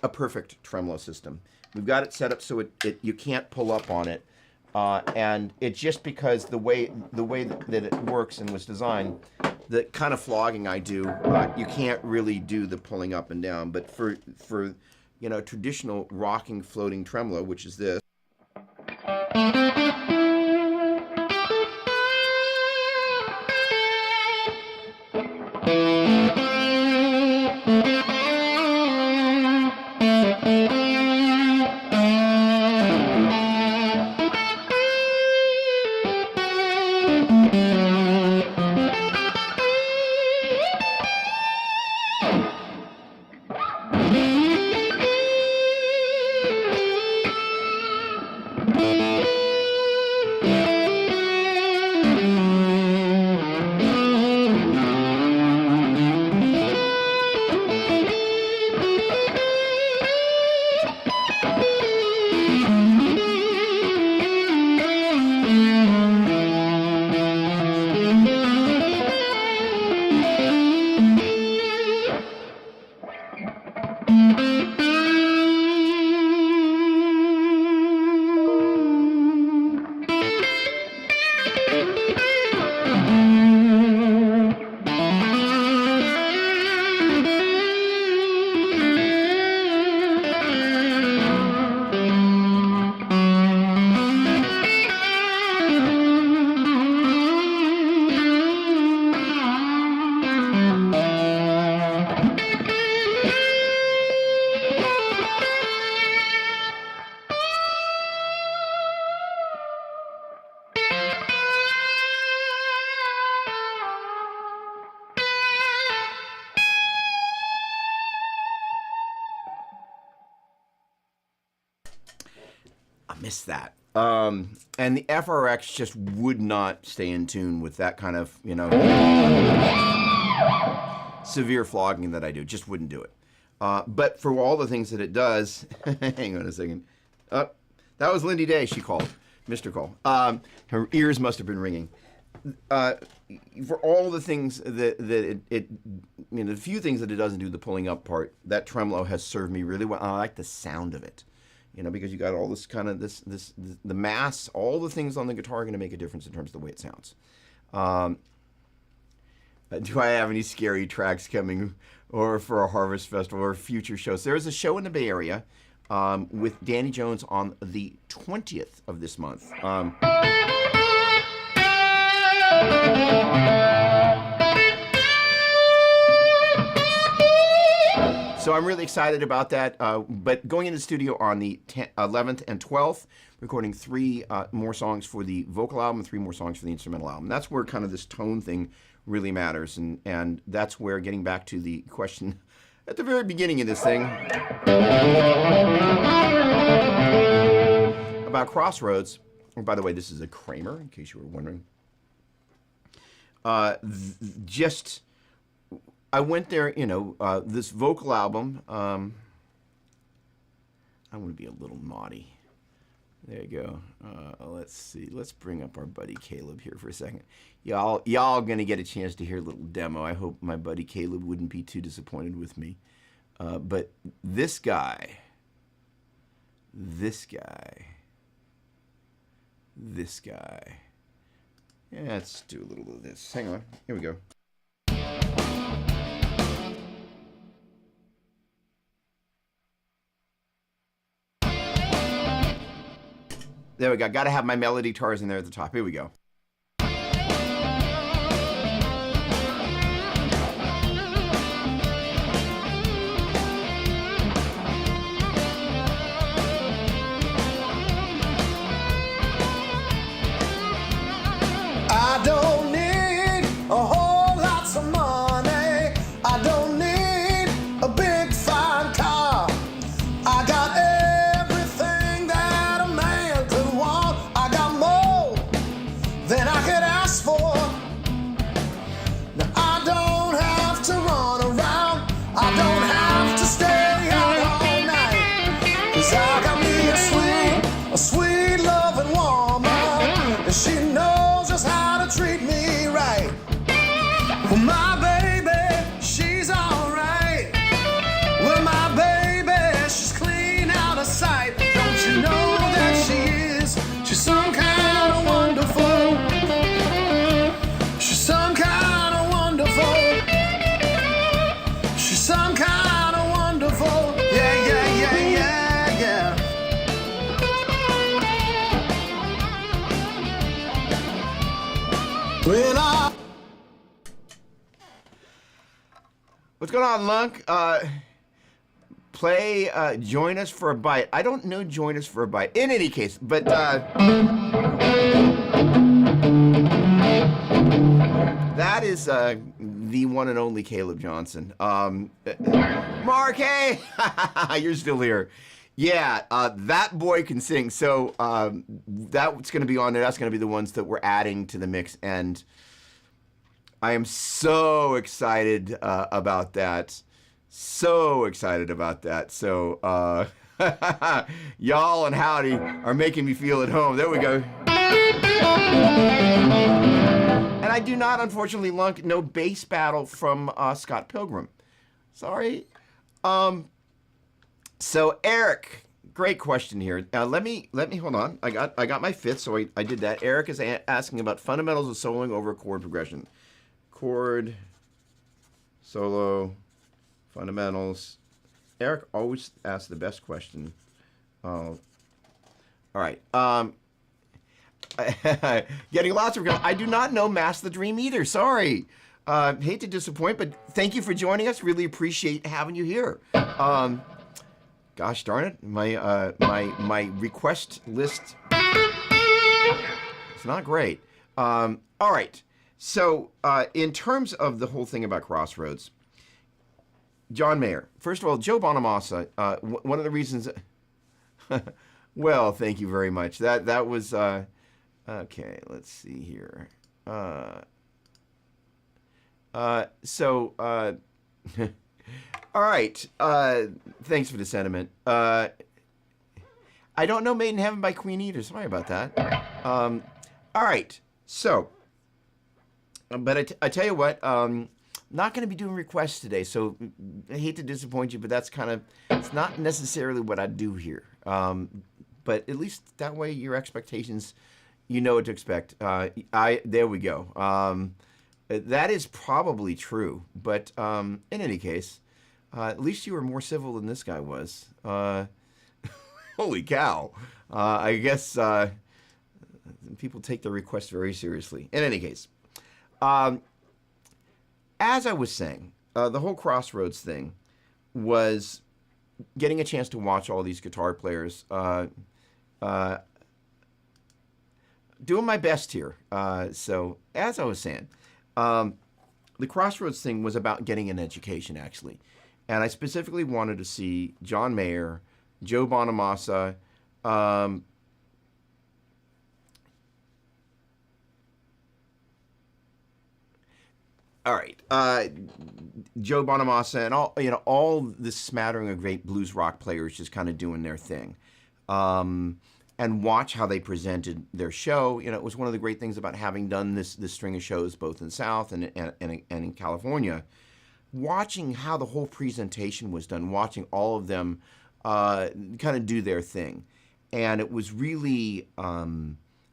a perfect tremolo system. We've got it set up so you can't pull up on it, and it's just because the way that it works and was designed, the kind of flogging I do, you can't really do the pulling up and down. But for traditional rocking floating tremolo, which is this. Missed that. And the FRX just would not stay in tune with that kind of, severe flogging that I do. Just wouldn't do it. But for all the things that it does, hang on a second. That was Lindy Day, she called. Mr. Call. Her ears must have been ringing. For all the things that the few things that it doesn't do, the pulling up part, that tremolo has served me really well. I like the sound of it. Because you got all this kind of the mass, all the things on the guitar are going to make a difference in terms of the way it sounds. Do I have any scary tracks coming or for a Harvest Festival or future shows? There is a show in the Bay Area with Danny Jones on the 20th of this month. So I'm really excited about that, but going into the studio on the 11th and 12th, recording 3 more songs for the vocal album, 3 more songs for the instrumental album. That's where kind of this tone thing really matters, and that's where, getting back to the question at the very beginning of this thing about Crossroads, and by the way, this is a Kramer, in case you were wondering, I went there, this vocal album. I'm going to be a little naughty. There you go. Let's see. Let's bring up our buddy Caleb here for a second. Y'all going to get a chance to hear a little demo. I hope my buddy Caleb wouldn't be too disappointed with me. But this guy, yeah, let's do a little of this. Hang on. Here we go. There we go. Got to have my melody guitars in there at the top. Here we go. I don't need a whole lot of money. I don't need a big fine car. I got everything that a man could want. I got more than I could ask for. Now I don't have to run around. I don't have to stay out all night. 'Cause I got me a sweet loving woman. And she knows just how to treat me right. Well, my baby, she's alright. Well, my baby, she's clean out of sight. Don't you know that she is? She's some kind of wonderful. She's some kind of wonderful. She's some kind of wonderful. Yeah, yeah, yeah, yeah, yeah. When I What's going on, Lunk? Play Join Us for a Bite. I don't know Join Us for a Bite. In any case, but that is the one and only Caleb Johnson. Mark, hey! You're still here. Yeah, that boy can sing. So that's going to be on there. That's going to be the ones that we're adding to the mix. And I am so excited about that. So excited about that. So y'all and Howdy are making me feel at home. There we go. And I do not, unfortunately, Lunk, no bass battle from Scott Pilgrim. Sorry. So Eric, great question here. Let me hold on. I got my fifth, so I did that. Eric is asking about fundamentals of soloing over chord progression. Chord, solo, fundamentals. Eric always asks the best question. All right. Getting lots of. I do not know Master the Dream either. Sorry. Hate to disappoint, but thank you for joining us. Really appreciate having you here. Gosh darn it, my request list. It's not great. All right. So in terms of the whole thing about Crossroads, John Mayer. First of all, Joe Bonamassa. One of the reasons. Well, thank you very much. That was okay. Let's see here. All right. Thanks for the sentiment. I don't know Made in Heaven by Queen either. Sorry about that. All right. So, but I tell you what, not going to be doing requests today. So I hate to disappoint you, but that's it's not necessarily what I do here. But at least that way your expectations, you know what to expect. There we go. That is probably true. But in any case, at least you were more civil than this guy was. Holy cow. I guess people take their requests very seriously. In any case, as I was saying, the whole Crossroads thing was getting a chance to watch all these guitar players. Doing my best here. So, as I was saying, the Crossroads thing was about getting an education, actually. And I specifically wanted to see John Mayer, Joe Bonamassa, all right, Joe Bonamassa and all this smattering of great blues rock players just kind of doing their thing, and watch how they presented their show. It was one of the great things about having done this string of shows both in the South and in California. Watching how the whole presentation was done, watching all of them kind of do their thing. And it was really a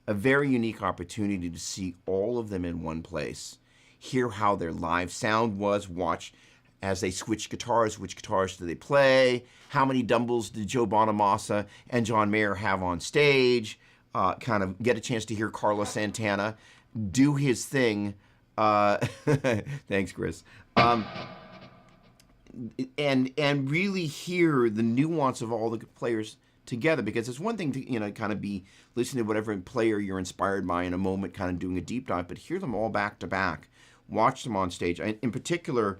very unique opportunity to see all of them in one place, hear how their live sound was, watch as they switch guitars, which guitars do they play, how many dumbles did Joe Bonamassa and John Mayer have on stage, kind of get a chance to hear Carlos Santana do his thing. Thanks, Chris. And really hear the nuance of all the players together, because it's one thing to kind of be listening to whatever player you're inspired by in a moment, kind of doing a deep dive, but hear them all back to back, watch them on stage. In particular,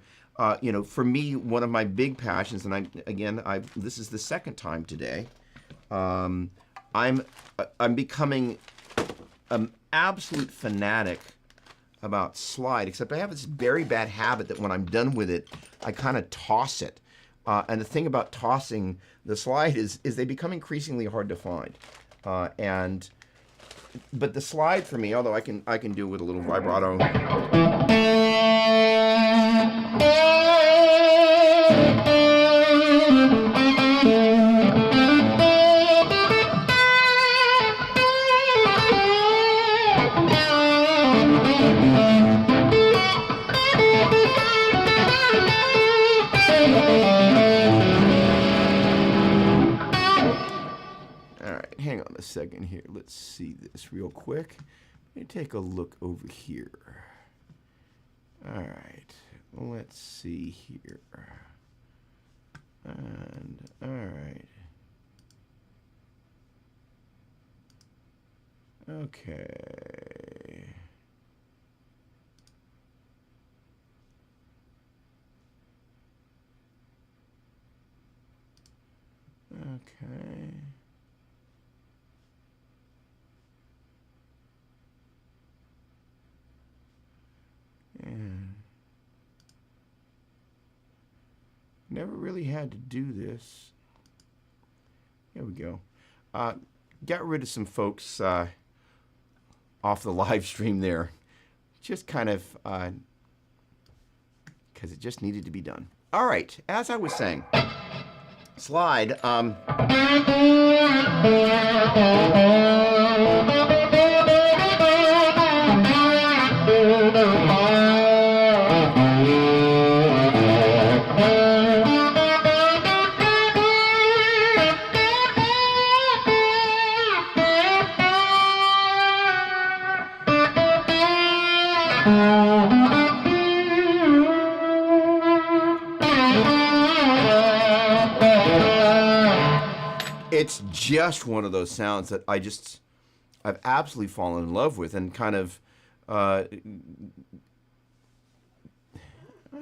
for me, one of my big passions, and this is the second time today, I'm becoming an absolute fanatic about slide, except I have this very bad habit that when I'm done with it, I kind of toss it. And the thing about tossing the slide is they become increasingly hard to find. But the slide for me, although I can do it with a little vibrato. Hang on a second here. Let's see this real quick. Let me take a look over here. All right. Let's see here. And all right. Okay. Okay. Never really had to do this. There we go. Got rid of some folks off the live stream there. Just kind of because it just needed to be done. All right, as I was saying, slide. It's just one of those sounds that I've absolutely fallen in love with, and kind of, I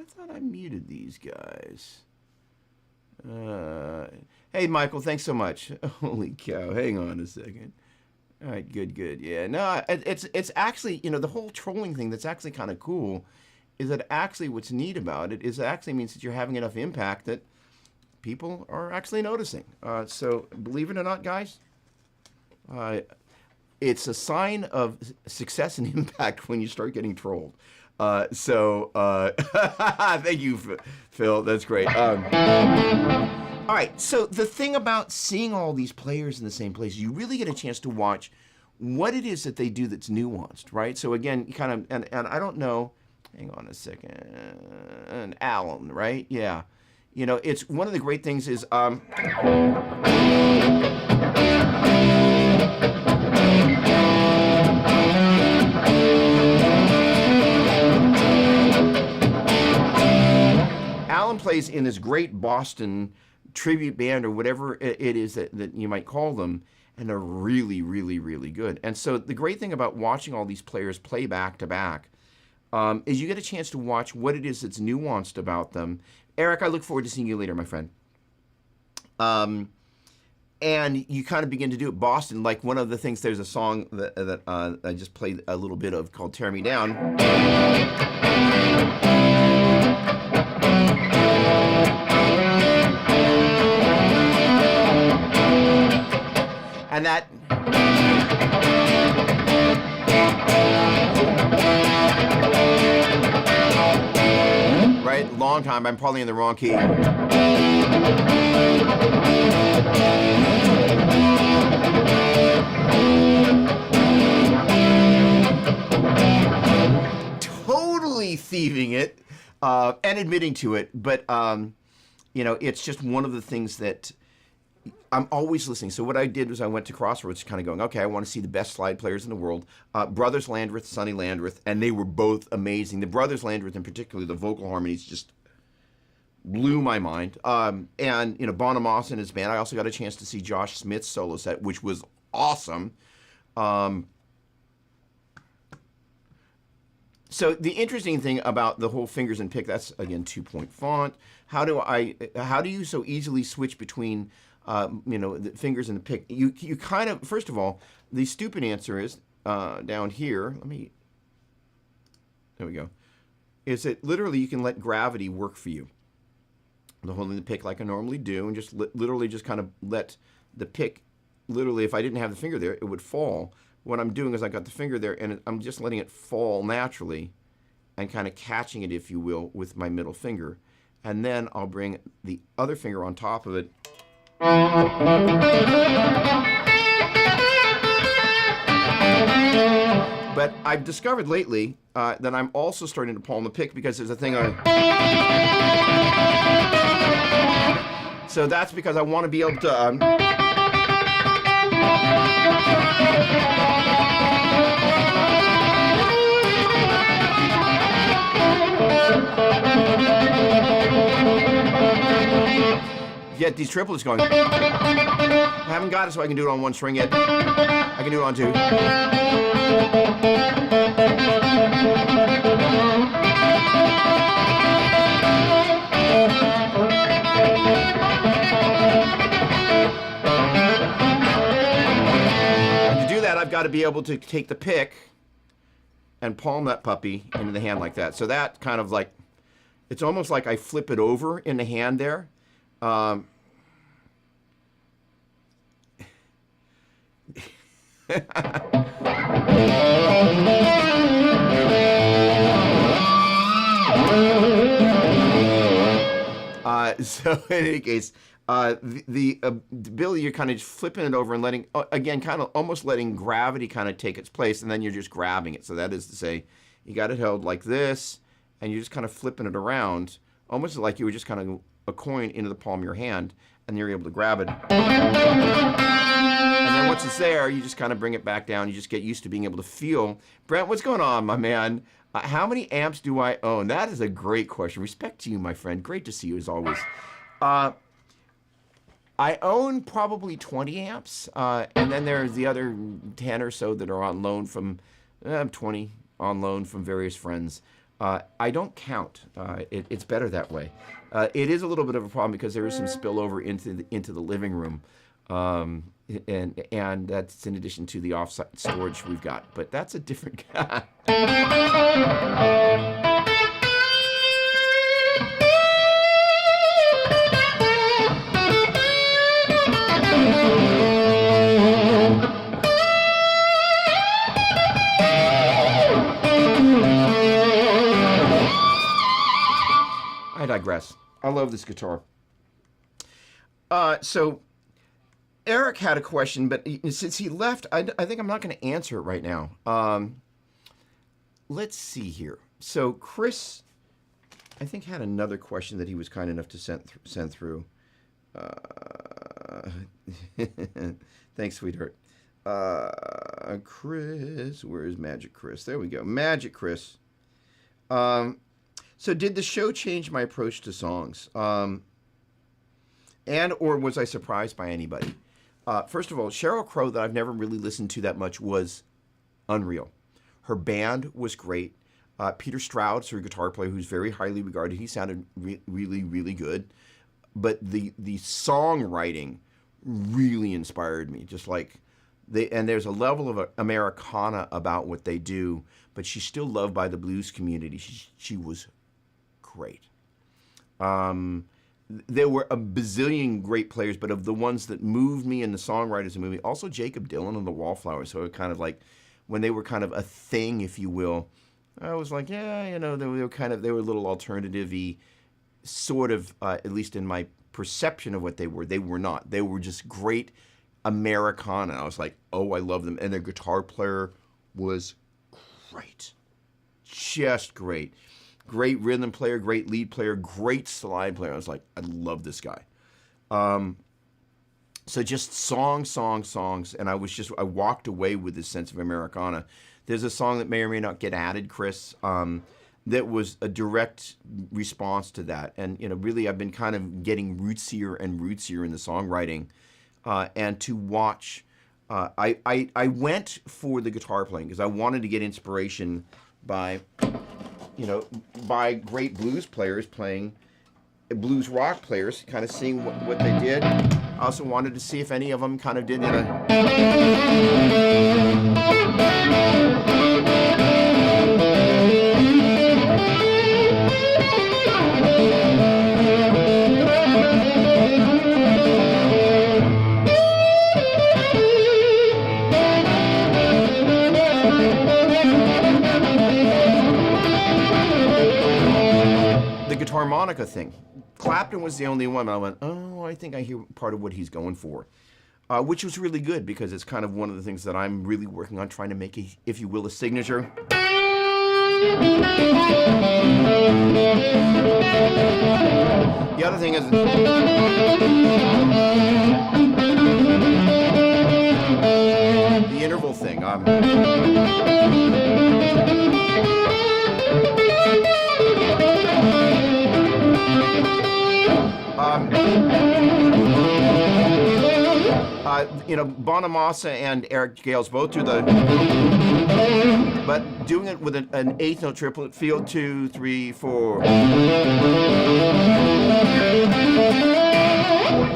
thought I muted these guys. Hey, Michael, thanks so much. Holy cow, hang on a second. All right, good. Yeah, no, it's actually, the whole trolling thing that's actually kind of cool is that actually what's neat about it is it actually means that you're having enough impact that people are actually noticing. So believe it or not, guys, it's a sign of success and impact when you start getting trolled. Thank you, Phil. That's great. All right. So the thing about seeing all these players in the same place, you really get a chance to watch what it is that they do that's nuanced, right? So again, kind of, and I don't know. Hang on a second. Alan, right? Yeah. It's one of the great things is Alan plays in this great Boston tribute band or whatever it is that you might call them, and they're really, really, really good. And so the great thing about watching all these players play back to back is you get a chance to watch what it is that's nuanced about them. Eric, I look forward to seeing you later, my friend. And you kind of begin to do it. Boston, like one of the things, there's a song that I just played a little bit of called Tear Me Down. And that... Right? Long time. I'm probably in the wrong key. Totally thieving it and admitting to it, but it's just one of the things that I'm always listening. So what I did was I went to Crossroads kind of going, okay, I want to see the best slide players in the world. Brothers Landreth, Sonny Landreth, and they were both amazing. The Brothers Landreth in particular, the vocal harmonies just blew my mind. And, Bonamassa and his band. I also got a chance to see Josh Smith's solo set, which was awesome. So the interesting thing about the whole fingers and pick, that's, again, 2-point font. How do you so easily switch between the fingers and the pick? You kind of, first of all, the stupid answer is down here. There we go. Is that literally you can let gravity work for you. I'm holding the pick like I normally do, and just literally just kind of let the pick, literally, if I didn't have the finger there, it would fall. What I'm doing is I got the finger there, and I'm just letting it fall naturally and kind of catching it, if you will, with my middle finger. And then I'll bring the other finger on top of it. But I've discovered lately that I'm also starting to palm the pick because there's a thing so that's because I want to be able to... get these triplets going. I haven't got it so I can do it on one string yet. I can do it on two. And to do that, I've got to be able to take the pick and palm that puppy into the hand like that. So that kind of like, it's almost like I flip it over in the hand there. So in any case, The ability, you're kind of just flipping it over and letting, again, kind of almost letting gravity kind of take its place, and then you're just grabbing it. So that is to say, you got it held like this, and you're just kind of flipping it around, almost like you were just kind of a coin into the palm of your hand, and you're able to grab it. And then once it's there, you just kind of bring it back down. You just get used to being able to feel. Brent, what's going on, my man? How many amps do I own? That is a great question. Respect to you, my friend. Great to see you as always. I own probably 20 amps, and then there's the other 10 or so that are on loan from 20 on loan from various friends. I don't count. It's better that way. It is a little bit of a problem because there is some spillover into the living room, and that's in addition to the offsite storage we've got. But that's a different guy. I digress. I love this guitar. So Eric had a question, but since he left, I think I'm not going to answer it right now. Let's see here. So Chris, I think, had another question that he was kind enough to send through. Thanks, sweetheart. Chris, where is Magic Chris? There we go. Magic Chris. So did the show change my approach to songs? And or was I surprised by anybody? First of all, Sheryl Crow, that I've never really listened to that much, was unreal. Her band was great. Peter Stroud, her guitar player, who's very highly regarded, he sounded really, really good. But the songwriting really inspired me. Just like and there's a level of Americana about what they do, but she's still loved by the blues community. She was great. There were a bazillion great players, but of the ones that moved me and the songwriters that moved me, also Jacob Dylan and the Wallflowers. So it kind of like when they were kind of a thing, if you will, I was like, yeah, you know, they were a little alternative-y, sort of, at least in my perception of what they were. They were not. They were just great Americana. I was like, oh, I love them. And their guitar player was great. Just great. Great rhythm player, great lead player, great slide player. I was like, I love this guy. So just songs, and I walked away with this sense of Americana. There's a song that may or may not get added, Chris, that was a direct response to that. And, you know, really I've been kind of getting rootsier and rootsier in the songwriting. And to watch, I went for the guitar playing because I wanted to get inspiration by great blues players playing, blues rock players, kind of seeing what they did. I also wanted to see if any of them kind of did the guitar harmonica thing. Clapton was the only one. I went, oh, I think I hear part of what he's going for, which was really good because it's kind of one of the things that I'm really working on, trying to make, if you will, a signature. The other thing is the interval thing. Bonamassa and Eric Gales both do but doing it with an eighth note triplet, field 2, 3, 4.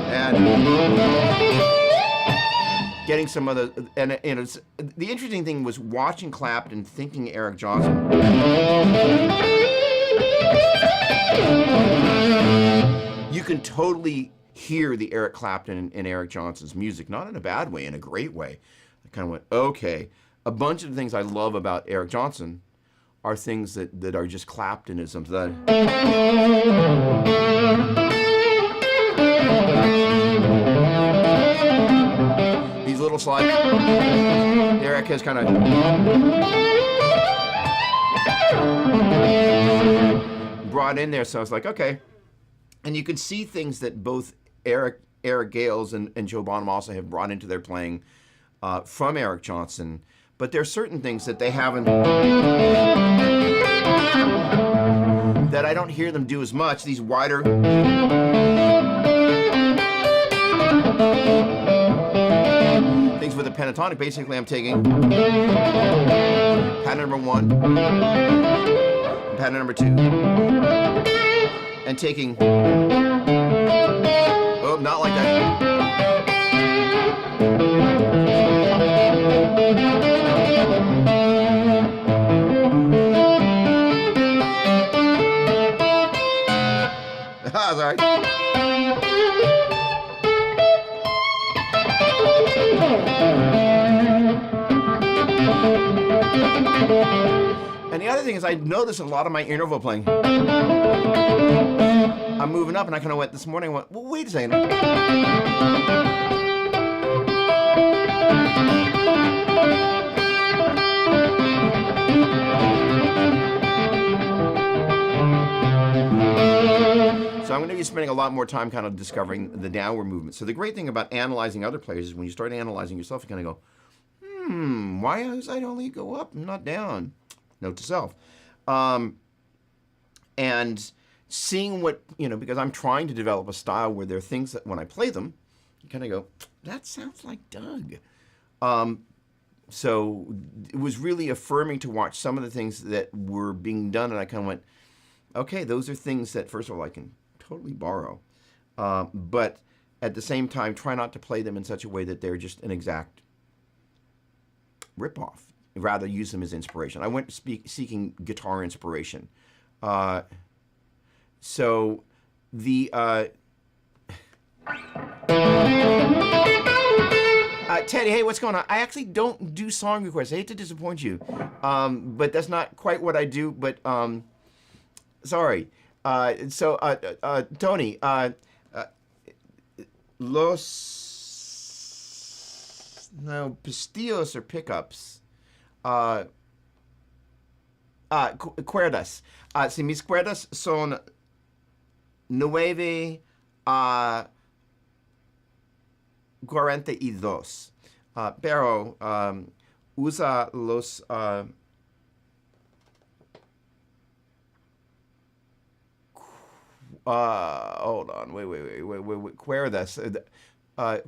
And getting some other, and the interesting thing was watching Clapton, thinking Eric Johnson. You can totally hear the Eric Clapton and Eric Johnson's music, not in a bad way, in a great way. I kind of went, okay. A bunch of the things I love about Eric Johnson are things that are just Claptonisms. These little slides. Eric has kind of brought in there, so I was like, okay. And you can see things that both Eric Gales and Joe Bonham also have brought into their playing from Eric Johnson. But there are certain things that they haven't, that I don't hear them do as much. These wider things with a pentatonic. Basically, I'm taking pattern number 1, pattern number 2, and taking, oh, not like that. Sorry. And the other thing is, I noticed a lot of my interval playing. I'm moving up, and I kind of went this morning. I went, well, wait a second. So I'm going to be spending a lot more time kind of discovering the downward movement. So the great thing about analyzing other players is when you start analyzing yourself, you kind of go, why does I only go up and not down? Note to self. And seeing what, because I'm trying to develop a style where there are things that when I play them, you kind of go, that sounds like Doug. So it was really affirming to watch some of the things that were being done, and I kind of went, okay, those are things that, first of all, I can totally borrow, but at the same time, try not to play them in such a way that they're just an exact ripoff. Rather, use them as inspiration. I went seeking guitar inspiration. So the Teddy, hey, what's going on? I actually don't do song requests. I hate to disappoint you, but that's not quite what I do. But sorry. Tony, pistillos or pickups. Cuerdas. Si mis cuerdas son 9 a 42, pero usa los hold on, wait.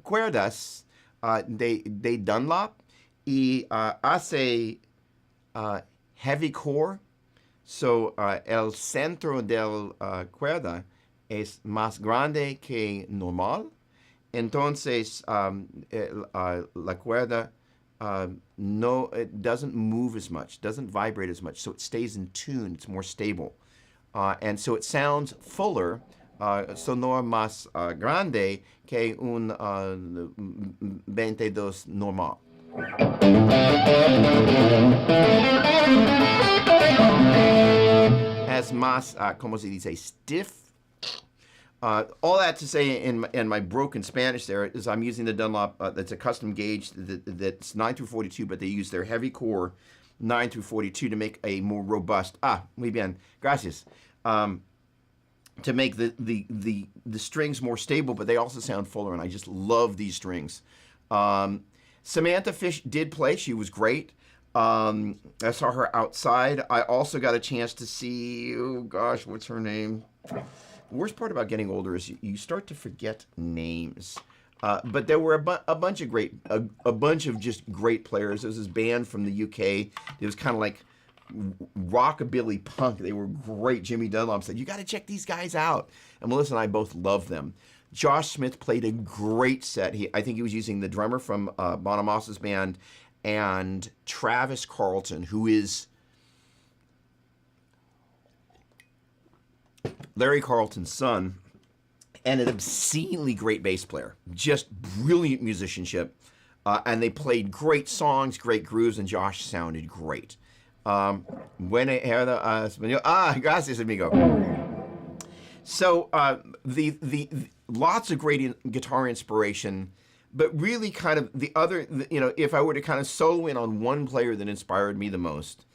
Cuerdas de Dunlop y hace heavy core. So el centro del cuerda es más grande que normal. Entonces la cuerda it doesn't move as much, doesn't vibrate as much, so it stays in tune. It's more stable. And so it sounds fuller, sonor más grande que un 22 normal. Has más, como se dice, stiff. All that to say, in my broken Spanish there, is I'm using the Dunlop, that's a custom gauge that's 9 through 42, but they use their heavy core 9 through 42 to make a more robust, muy bien, gracias, to make the strings more stable, but they also sound fuller, and I just love these strings. Samantha Fish did play. She was great. I saw her outside. I also got a chance to see, oh gosh, what's her name? The worst part about getting older is you start to forget names. But there were a bunch of just great players. There was this band from the UK. It was kind of like rockabilly punk. They were great. Jimmy Dunlop said, you got to check these guys out. And Melissa and I both love them. Josh Smith played a great set. I think he was using the drummer from Bonamossa's band, and Travis Carlton, who is Larry Carlton's son, and an obscenely great bass player. Just brilliant musicianship. And they played great songs, great grooves, and Josh sounded great. Buena español. Gracias, amigo. So the lots of great guitar inspiration, but really kind of the other, if I were to kind of solo in on one player that inspired me the most,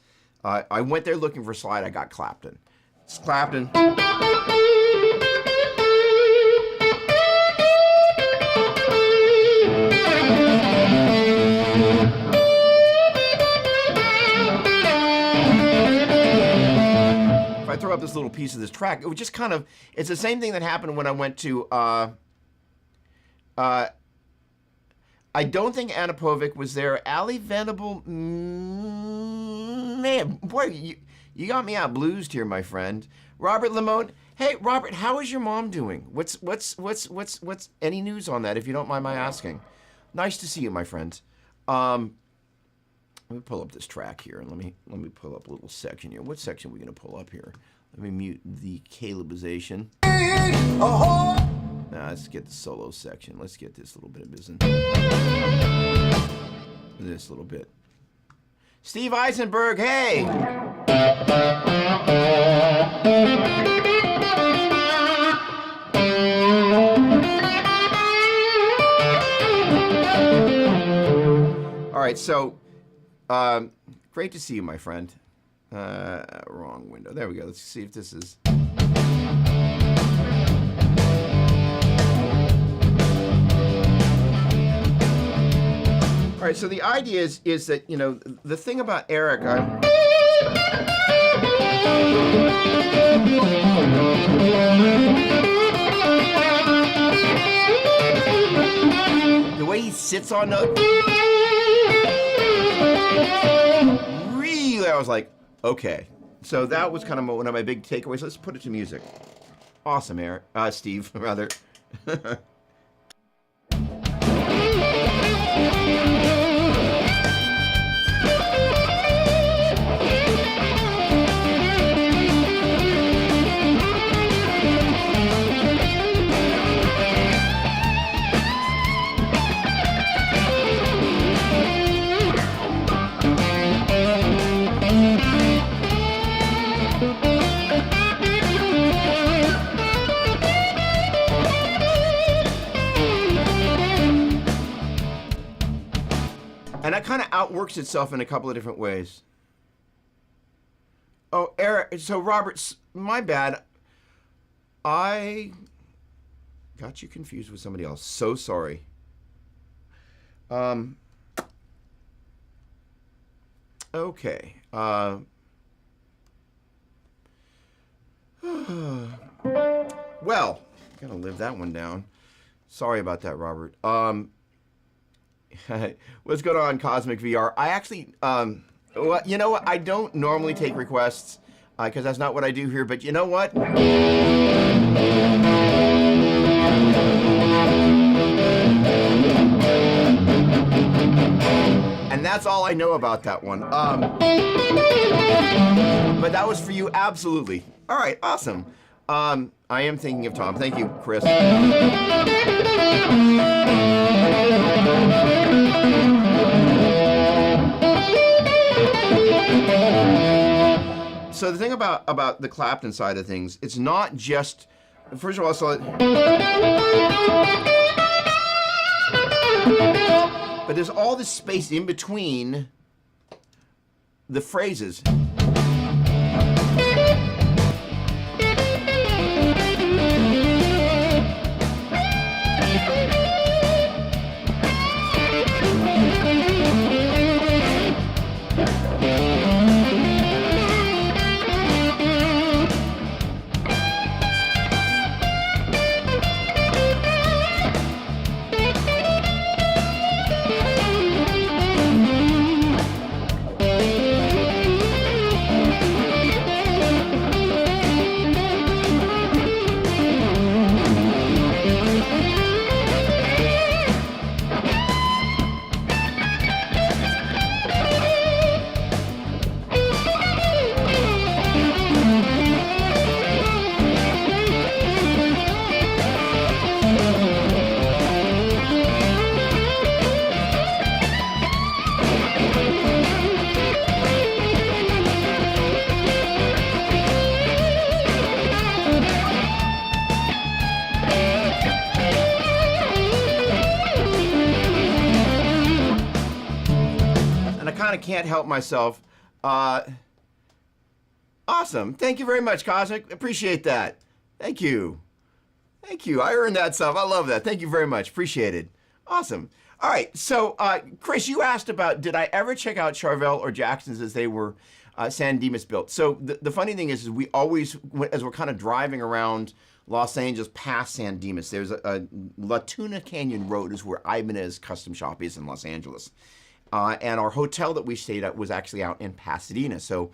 I went there looking for slide. I got Clapton. It's Clapton. If I throw up this little piece of this track, it would just kind of, it's the same thing that happened when I went to, I don't think Anna Povich was there. Ali Venable, man, boy, you got me out bluesed here, my friend. Robert Limone, hey, Robert, how is your mom doing? What's any news on that, if you don't mind my asking? Nice to see you, my friend. Let me pull up this track here, and let me pull up a little section here. What section are we gonna pull up here? Let me mute the Calebization. Now, let's get the solo section. Let's get this little bit of business. This little bit. Steve Eisenberg, hey! All right, so great to see you, my friend. Wrong window. There we go. Let's see if this is... All right, so the idea is that, the thing about Eric, the way he sits on notes, really, I was like, okay. So that was kind of one of my big takeaways. Let's put it to music. Awesome, Eric. Steve, rather. And that kind of outworks itself in a couple of different ways. Oh, Eric, so Robert, my bad. I got you confused with somebody else. So sorry. Okay. Well, gotta live that one down. Sorry about that, Robert. What's going on, Cosmic VR? I actually, well, you know what? I don't normally take requests because that's not what I do here. But you know what? And that's all I know about that one. But that was for you, absolutely. All right, awesome. I am thinking of Tom. Thank you, Chris. So the thing about the Clapton side of things, it's not just, first of all, but there's all this space in between the phrases. can't help myself. Awesome. Thank you very much, Cosmic. Appreciate that. Thank you. Thank you. I earned that stuff. I love that. Thank you very much. Appreciate it. Awesome. All right. So, Chris, you asked about, did I ever check out Charvel or Jackson's as they were San Dimas built? So the funny thing is we always, as we're kind of driving around Los Angeles past San Dimas, there's a La Tuna Canyon Road is where Ibanez Custom Shop is in Los Angeles. And our hotel that we stayed at was actually out in Pasadena. So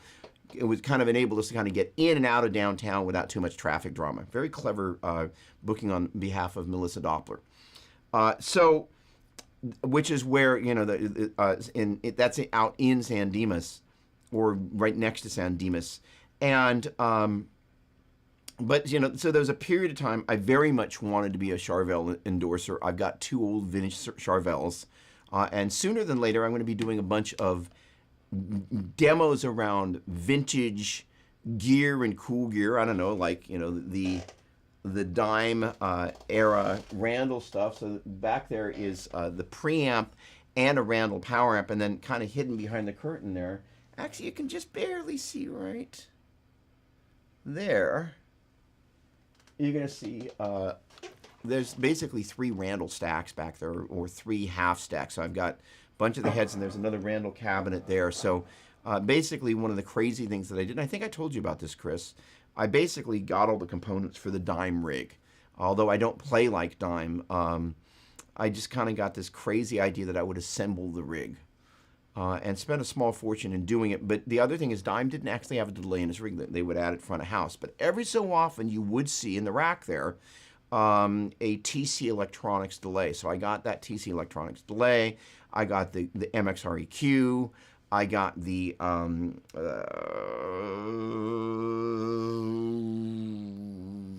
it was kind of enabled us to kind of get in and out of downtown without too much traffic drama. Very clever booking on behalf of Melissa Doppler. So, which is where, you know, that's out in San Dimas, or right next to San Dimas. And, but, you know, so there was a period of time I very much wanted to be a Charvel endorser. I've got 2 old vintage Charvels. And sooner than later, I'm going to be doing a bunch of demos around vintage gear and cool gear. I don't know, like, you know, the dime era Randall stuff. So back there is the preamp and a Randall power amp, and then kind of hidden behind the curtain there. Actually, you can just barely see right there. You're going to see there's basically 3 Randall stacks back there, or 3 half stacks. So I've got a bunch of the heads, and there's another Randall cabinet there. So basically, one of the crazy things that I did, and I think I told you about this, Chris, I basically got all the components for the dime rig. Although I don't play like dime, I just kind of got this crazy idea that I would assemble the rig. And spent a small fortune in doing it. But the other thing is, Dime didn't actually have a delay in his rig. They would add it front of house. But every so often, you would see in the rack there a TC Electronics delay. So I got that TC Electronics delay. I got the MXR EQ. I got the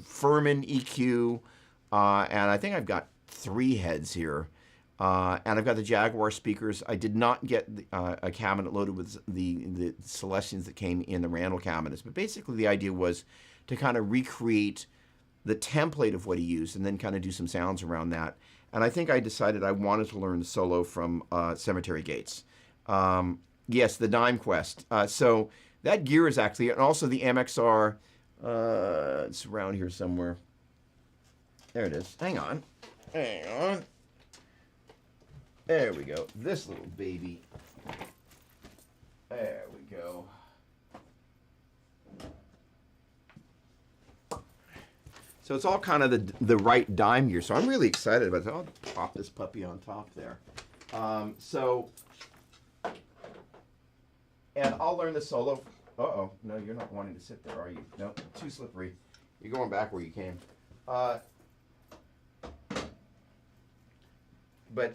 Furman EQ. And I think I've got 3 heads here. And I've got the Jaguar speakers. I did not get a cabinet loaded with the Celestians that came in the Randall cabinets. But basically the idea was to kind of recreate the template of what he used and then kind of do some sounds around that. And I think I decided I wanted to learn the solo from Cemetery Gates. Yes, the Dime Quest. So that gear is actually, and also the MXR, it's around here somewhere. There it is. Hang on. Hang on. There we go. This little baby. There we go. So it's all kind of the right dime gear. So I'm really excited about it. I'll pop this puppy on top there. And I'll learn the solo. Uh-oh. No, you're not wanting to sit there, are you? No, too slippery. You're going back where you came. But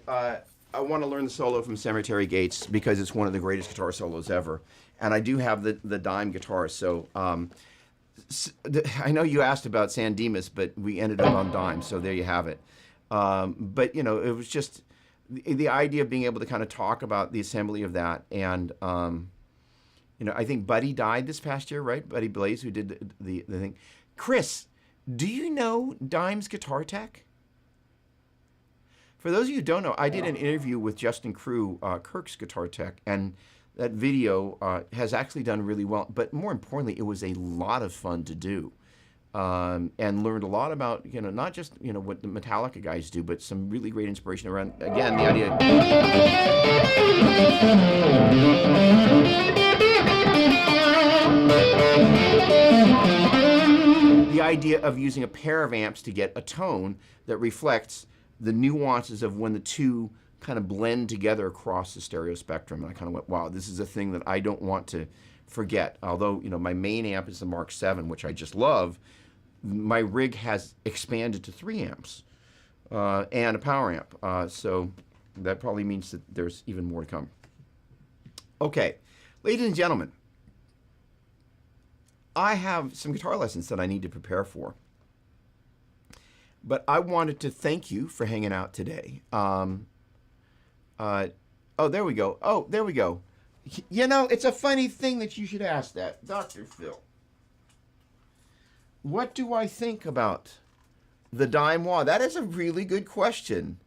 I want to learn the solo from Cemetery Gates because it's one of the greatest guitar solos ever. And I do have the dime guitar. So I know you asked about San Dimas, but we ended up on dime. So there you have it. But, you know, it was just the idea of being able to kind of talk about the assembly of that. And, you know, I think Buddy died this past year, right? Buddy Blaze, who did the thing. Chris, do you know Dime's Guitar Tech? For those of you who don't know, I did an interview with Justin Crew, Kirk's Guitar Tech, and that video has actually done really well. But more importantly, it was a lot of fun to do, and learned a lot about, you know, not just, you know, what the Metallica guys do, but some really great inspiration around, again, the idea. The idea of using a pair of amps to get a tone that reflects the nuances of when the two kind of blend together across the stereo spectrum. And I kind of went, wow, this is a thing that I don't want to forget. Although, you know, my main amp is the Mark 7, which I just love, my rig has expanded to 3 amps and a power amp. So that probably means that there's even more to come. Okay, ladies and gentlemen, I have some guitar lessons that I need to prepare for. But I wanted to thank you for hanging out today. Oh, there we go. Oh, there we go. You know, it's a funny thing that you should ask that. Dr. Phil, what do I think about the dime wah? That is a really good question.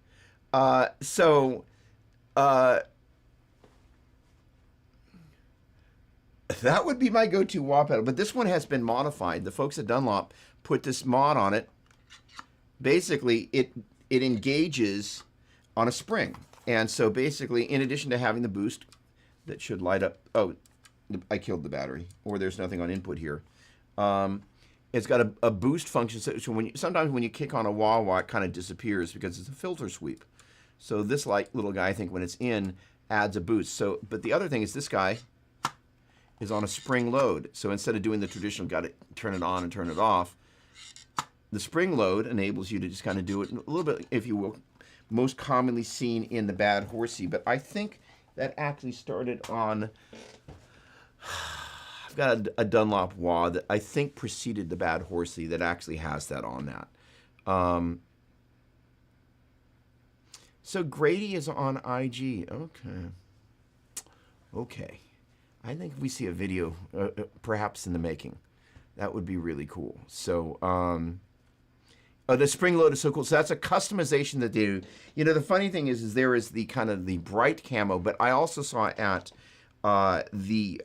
That would be my go-to wah pedal, but this one has been modified. The folks at Dunlop put this mod on it. Basically, it engages on a spring. And so basically, in addition to having the boost that should light up... Oh, I killed the battery, or there's nothing on input here. It's got a boost function. So sometimes when you kick on a wah-wah, it kind of disappears because it's a filter sweep. So this little guy, I think, when it's in, adds a boost. So, but the other thing is this guy is on a spring load. So instead of doing the traditional, got to turn it on and turn it off, the spring load enables you to just kind of do it a little bit, if you will, most commonly seen in the Bad Horsey. But I think that actually started on... I've got a Dunlop wah that I think preceded the Bad Horsey that actually has that on that. So Grady is on IG. Okay. I think if we see a video, perhaps in the making, that would be really cool. So, the spring load is so cool. So that's a customization that they do. You know, the funny thing is there is the kind of the bright camo, but I also saw at they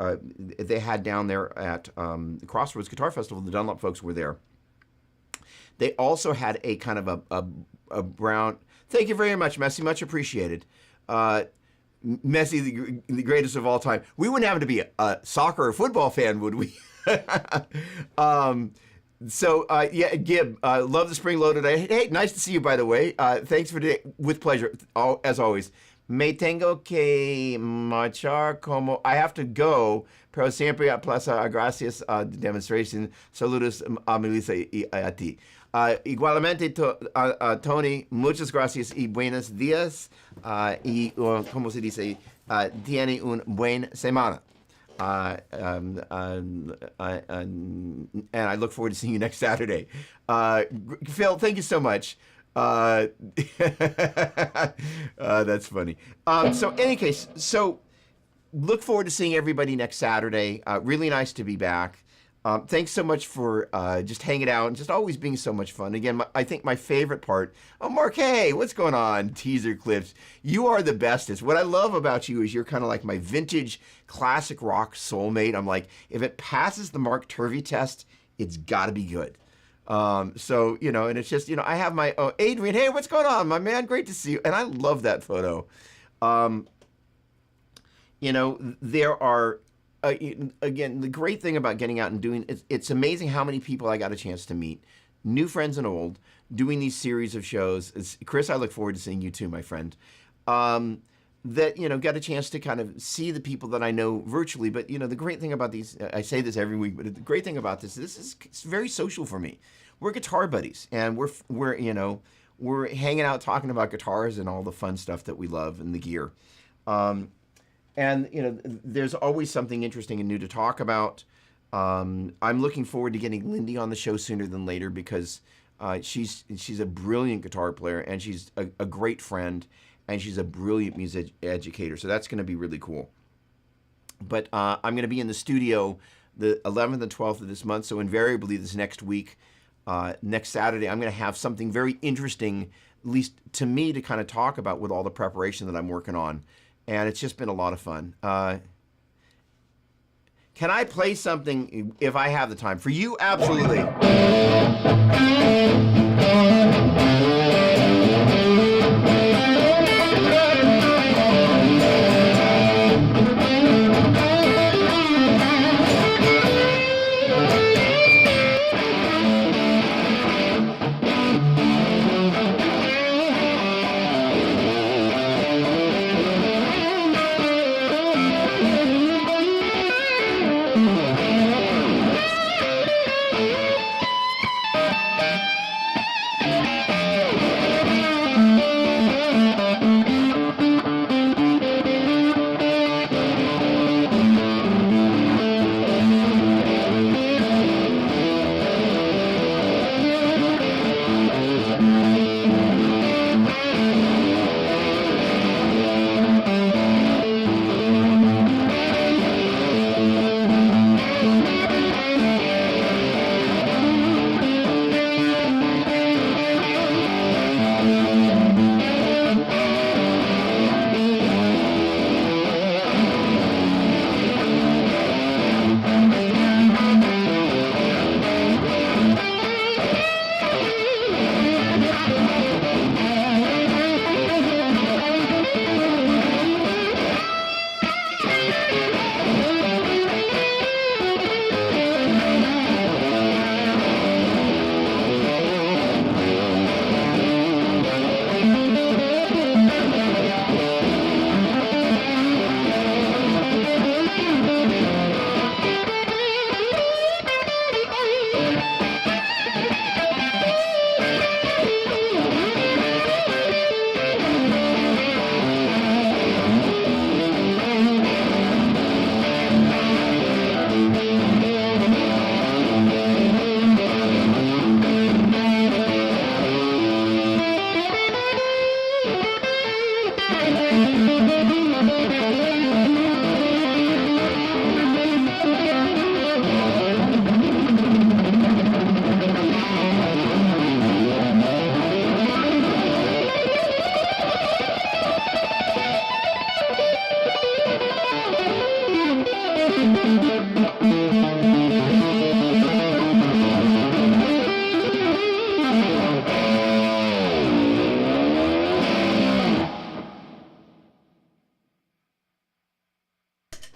had down there at Crossroads Guitar Festival, the Dunlop folks were there. They also had a kind of a brown. Thank you very much, Messi. Much appreciated. Messi, the greatest of all time. We wouldn't have to be a soccer or football fan, would we? Yeah, Gib, love the spring loaded. Hey, nice to see you, by the way. Thanks for today. With pleasure, as always. Me tengo que marchar como... I have to go, pero siempre aplaza. Gracias, demonstration. Saludos a Melissa y a ti. Igualmente, Tony, muchas gracias y buenos días. ¿Cómo se dice? Tiene un buen semana. And I look forward to seeing you next Saturday. Phil, thank you so much. That's funny. So in any case, look forward to seeing everybody next Saturday. Really nice to be back. Thanks so much for just hanging out and just always being so much fun. Again, I think my favorite part, Mark, hey, what's going on? Teaser clips. You are the bestest. What I love about you is you're kind of like my vintage classic rock soulmate. I'm like, if it passes the Mark Turvey test, it's got to be good. So, you know, and it's just, you know, I have my, Adrian, hey, what's going on, my man? Great to see you. And I love that photo. You know, there are, again, the great thing about getting out and doing, it's amazing how many people I got a chance to meet, new friends and old, doing these series of shows. Chris, I look forward to seeing you too, my friend. That, you know, got a chance to kind of see the people that I know virtually. But, you know, the great thing about these, I say this every week, but the great thing about this is it's very social for me. We're guitar buddies, and we're you know, we're hanging out talking about guitars and all the fun stuff that we love and the gear. And, you know, there's always something interesting and new to talk about. I'm looking forward to getting Lindy on the show sooner than later because she's a brilliant guitar player, and she's a great friend, and she's a brilliant music educator. So that's going to be really cool. But I'm going to be in the studio the 11th and 12th of this month. So invariably this next week, next Saturday, I'm going to have something very interesting, at least to me, to kind of talk about with all the preparation that I'm working on. And it's just been a lot of fun. Can I play something if I have the time? For you, absolutely.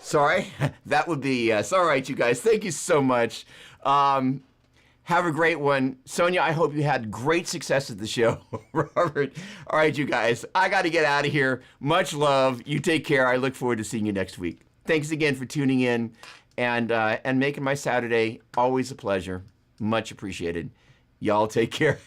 Sorry, that would be, it's all right, you guys. Thank you so much. Have a great one. Sonia, I hope you had great success at the show. Robert, all right, you guys, I got to get out of here. Much love. You take care. I look forward to seeing you next week. Thanks again for tuning in and making my Saturday always a pleasure. Much appreciated. Y'all take care.